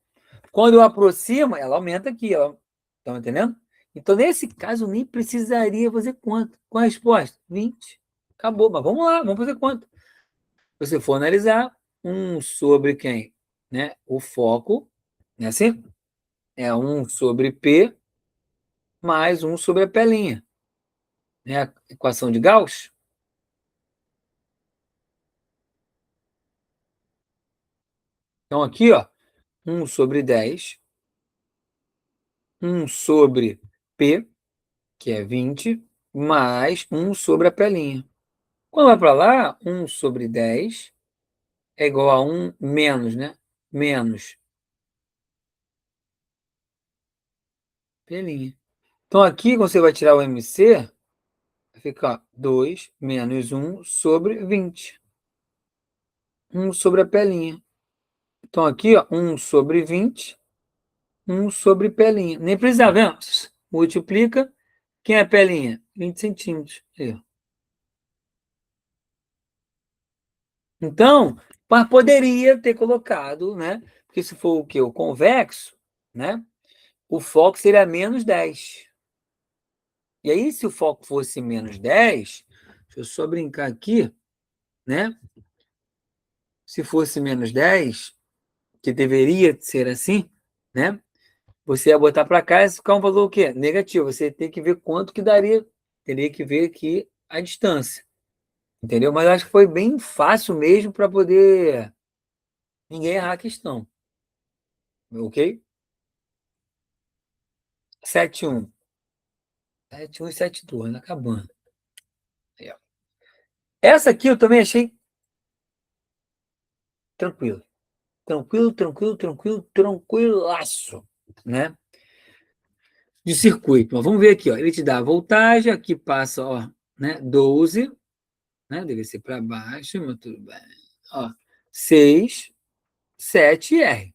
Quando eu aproximo, ela aumenta aqui, ó. Estão entendendo? Então, nesse caso, eu nem precisaria fazer conta. Qual a resposta? 20. Acabou. Mas vamos lá, vamos fazer conta. Se você for analisar, 1 sobre quem? Né? O foco, né? Assim? É 1 sobre P mais 1 sobre a pelinha. Né? A equação de Gauss. Então, aqui, ó, 1 sobre 10, 1 sobre P, que é 20, mais 1 sobre a pelinha. Quando vai para lá, 1 sobre 10 é igual a 1 menos, né? Menos pelinha. Então, aqui, quando você vai tirar o MC, vai ficar 2 menos 1 sobre 20. 1 sobre a pelinha. Então, aqui, ó, 1 sobre 20, 1 sobre pelinha. Nem precisa, vendo? Multiplica. Quem é a pelinha? 20 centímetros. Aí, ó. Então, mas poderia ter colocado, né? Porque se for o quê? O convexo, né? O foco seria menos 10. E aí, se o foco fosse menos 10, deixa eu só brincar aqui, né? Se fosse menos 10, que deveria ser assim, né? Você ia botar para cá e ficar um valor o quê? Negativo. Você tem que ver quanto que daria. Teria que ver aqui a distância. Entendeu? Mas eu acho que foi bem fácil mesmo para poder ninguém errar a questão. Ok? 7-1. 7-1 e 7-2, acabando. Aí, ó. Essa aqui eu também achei tranquilo. Tranquilaço, né? De circuito. Mas vamos ver aqui, ó. Ele te dá a voltagem, aqui passa, ó, né? 12, né? Deve ser para baixo, mas tudo bem. Ó, 6, 7 e R.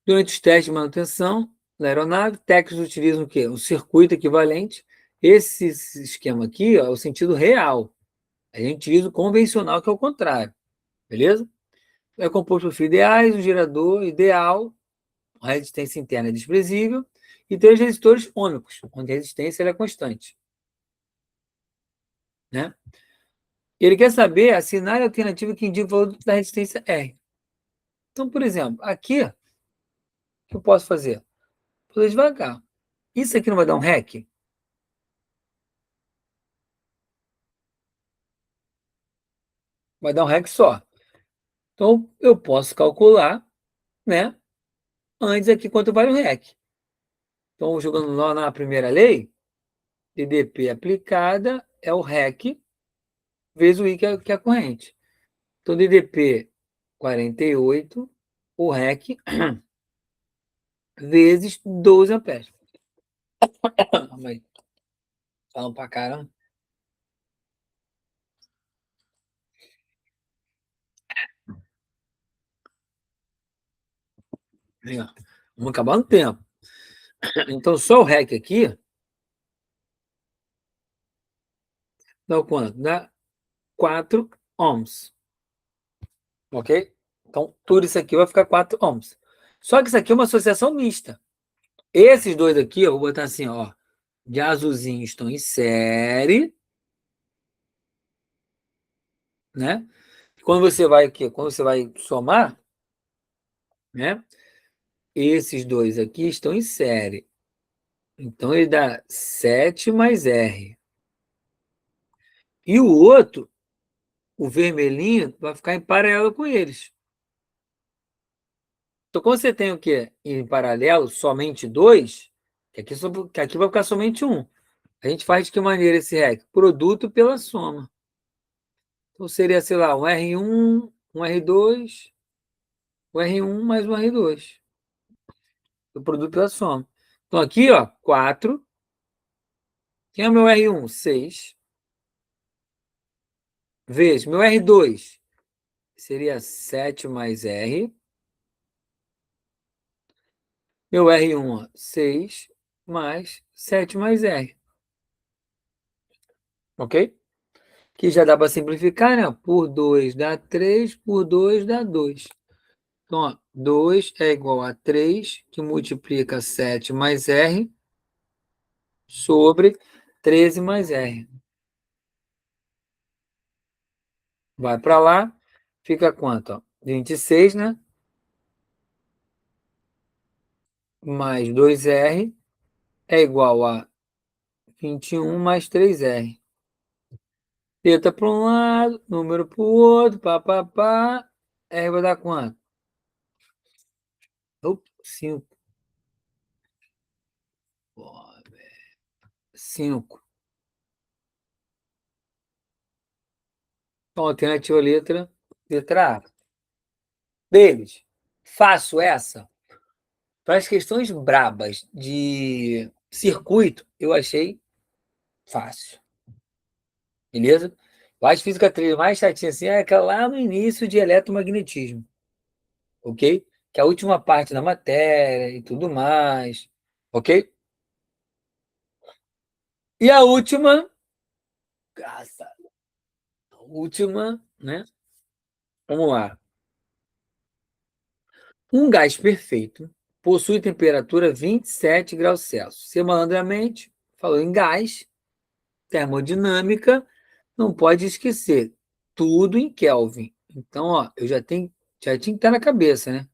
Durante os testes de manutenção da aeronave, técnicos utilizam o quê? Um circuito equivalente. Esse esquema aqui, ó, é o sentido real. A gente utiliza o convencional, que é o contrário. Beleza? É composto por fios ideais, um gerador ideal, a resistência interna é desprezível, e 3 resistores ômicos, onde a resistência é constante. Né? Ele quer saber a cenário alternativa que indica o valor da resistência R. Então, por exemplo, aqui, o que eu posso fazer? Vou fazer devagar. Isso aqui não vai dar um REC? Vai dar um REC só. Então, eu posso calcular, né? Antes aqui quanto vale o REC. Então, jogando lá na primeira lei, DDP aplicada é o REC vezes o I, que é a corrente. Então, DDP 48 o REC vezes 12 amperes. Calma aí. Falam pra caramba. Aí, ó. Vamos acabar no tempo. Então, só o REC aqui dá o quanto? Dá 4 ohms. Ok? Então, tudo isso aqui vai ficar 4 ohms. Só que isso aqui é uma associação mista. Esses dois aqui, eu vou botar assim, ó, de azulzinho estão em série, né? Quando você vai aqui, quando você vai somar, né? Esses dois aqui estão em série. Então ele dá 7 mais R. E o outro, o vermelhinho, vai ficar em paralelo com eles. Então, quando você tem o quê? Em paralelo, somente dois, que aqui vai ficar somente um. A gente faz de que maneira esse REC? Produto pela soma. Então seria, sei lá, um R1, um R2, o R1 mais um R2. O produto pela soma. Então aqui, ó, 4. Quem é o meu R1? 6. Vezes meu R2 seria 7 mais R. Meu R1, ó, 6 mais 7 mais R. Ok? Que já dá para simplificar, né? Por 2 dá 3, por 2 dá 2. Então, ó, 2 é igual a 3, que multiplica 7 mais R, sobre 13 mais R. Vai para lá, fica quanto? Ó? 26, né? Mais 2R é igual a 21 mais 3R. Teta para um lado, número para o outro, pá. R vai dar quanto? 5. 5. Então, alternativa letra A. David, faço essa. Para as questões brabas de circuito, eu achei fácil. Beleza? Eu acho física 3 mais chatinha assim é aquela lá no início de eletromagnetismo. Ok? Que é a última parte da matéria e tudo mais. Ok? E a última, né? Vamos lá. Um gás perfeito possui temperatura 27 graus Celsius. Você malandramente falou em gás, termodinâmica, não pode esquecer, tudo em Kelvin. Então, ó, já tinha que estar na cabeça, né?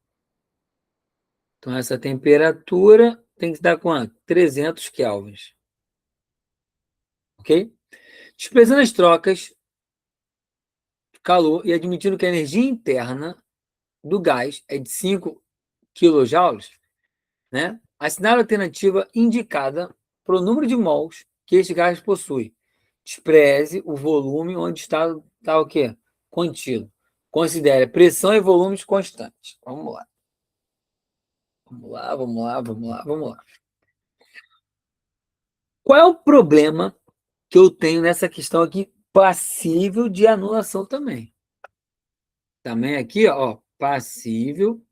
Então, essa temperatura tem que dar quanto? 300 kelvins. Ok? Expressando as trocas de calor e admitindo que a energia interna do gás é de 5 kJ, né? Assinale a alternativa indicada para o número de mols que este gás possui. Despreze o volume onde está o quê? Contido. Considere pressão e volumes constantes. Vamos lá. Vamos lá. Qual é o problema que eu tenho nessa questão aqui? Passível de anulação também. Também aqui, ó, passível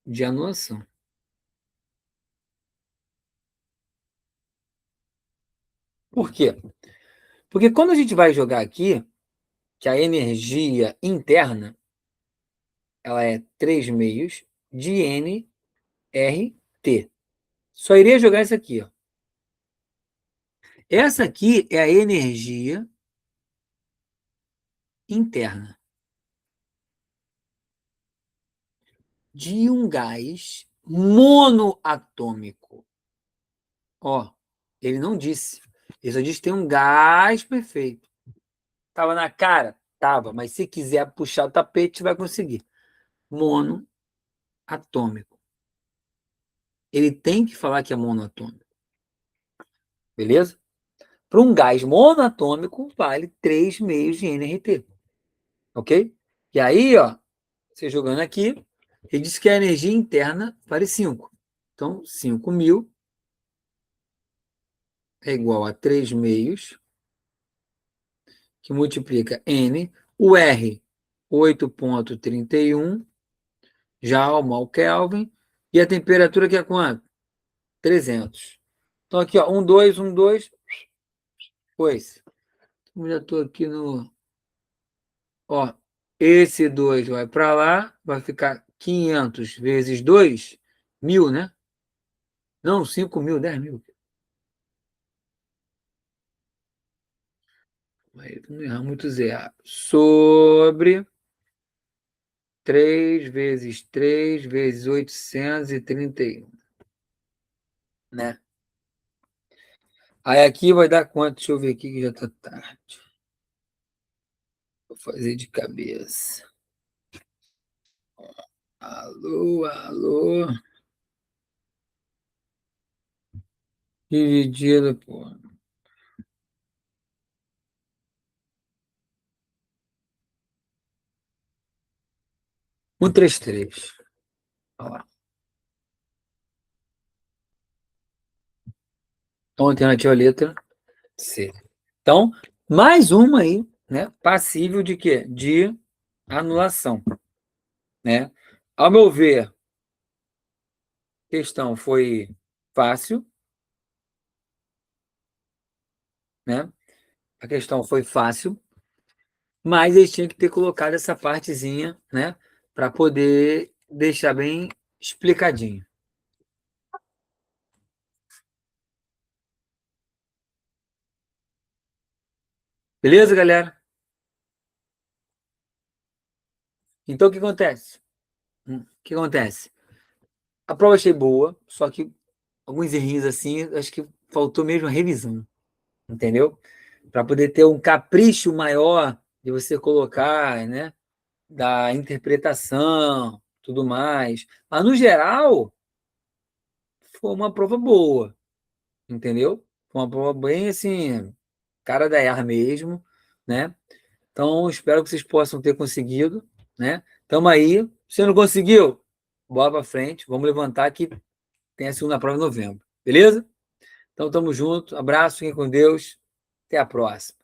de anulação. Por quê? Porque quando a gente vai jogar aqui, que a energia interna ela é 3 meios de nRT. Só iria jogar isso aqui, ó. Essa aqui é a energia interna de um gás monoatômico. Ó, ele não disse. Ele só disse que tem um gás perfeito. Tava na cara? Tava, mas se quiser puxar o tapete, vai conseguir. Monoatômico. Ele tem que falar que é monoatômico. Beleza? Para um gás monoatômico, vale 3 meios de nRT. Ok? E aí, ó, você jogando aqui, ele diz que a energia interna vale 5. Então, 5.000 é igual a 3 meios, que multiplica N. O R, 8,31 Joule ao Kelvin. E a temperatura que é quanto? 300. Então, aqui, ó, 1, 2, 1, 2. Pois. Eu já estou aqui no... Ó, esse 2 vai para lá, vai ficar 500 vezes 2, 1.000, né? Não, 5.000, 10.000. Aí, não errar muito zero. Sobre 3 vezes 3 vezes 831, né? Aí aqui vai dar quanto? Deixa eu ver aqui que já tá tarde. Vou fazer de cabeça. Alô, alô. Dividido por 133. Olha lá. Então, alternativa letra C. Então, mais uma aí, né? Passível de quê? De anulação, né? Ao meu ver, a questão foi fácil, né? A questão foi fácil, mas eles tinham que ter colocado essa partezinha, né? Para poder deixar bem explicadinho. Beleza, galera? Então, o que acontece? O que acontece? A prova achei boa, só que alguns errinhos assim, acho que faltou mesmo a revisão, entendeu? Para poder ter um capricho maior de você colocar, né? Da interpretação, tudo mais. Mas, no geral, foi uma prova boa, entendeu? Foi uma prova bem assim, cara da ar mesmo, né? Então, espero que vocês possam ter conseguido, né? Tamo aí. Se não conseguiu, bora para frente. Vamos levantar que tem a segunda prova em novembro. Beleza? Então, tamo junto. Abraço, fiquem com Deus. Até a próxima.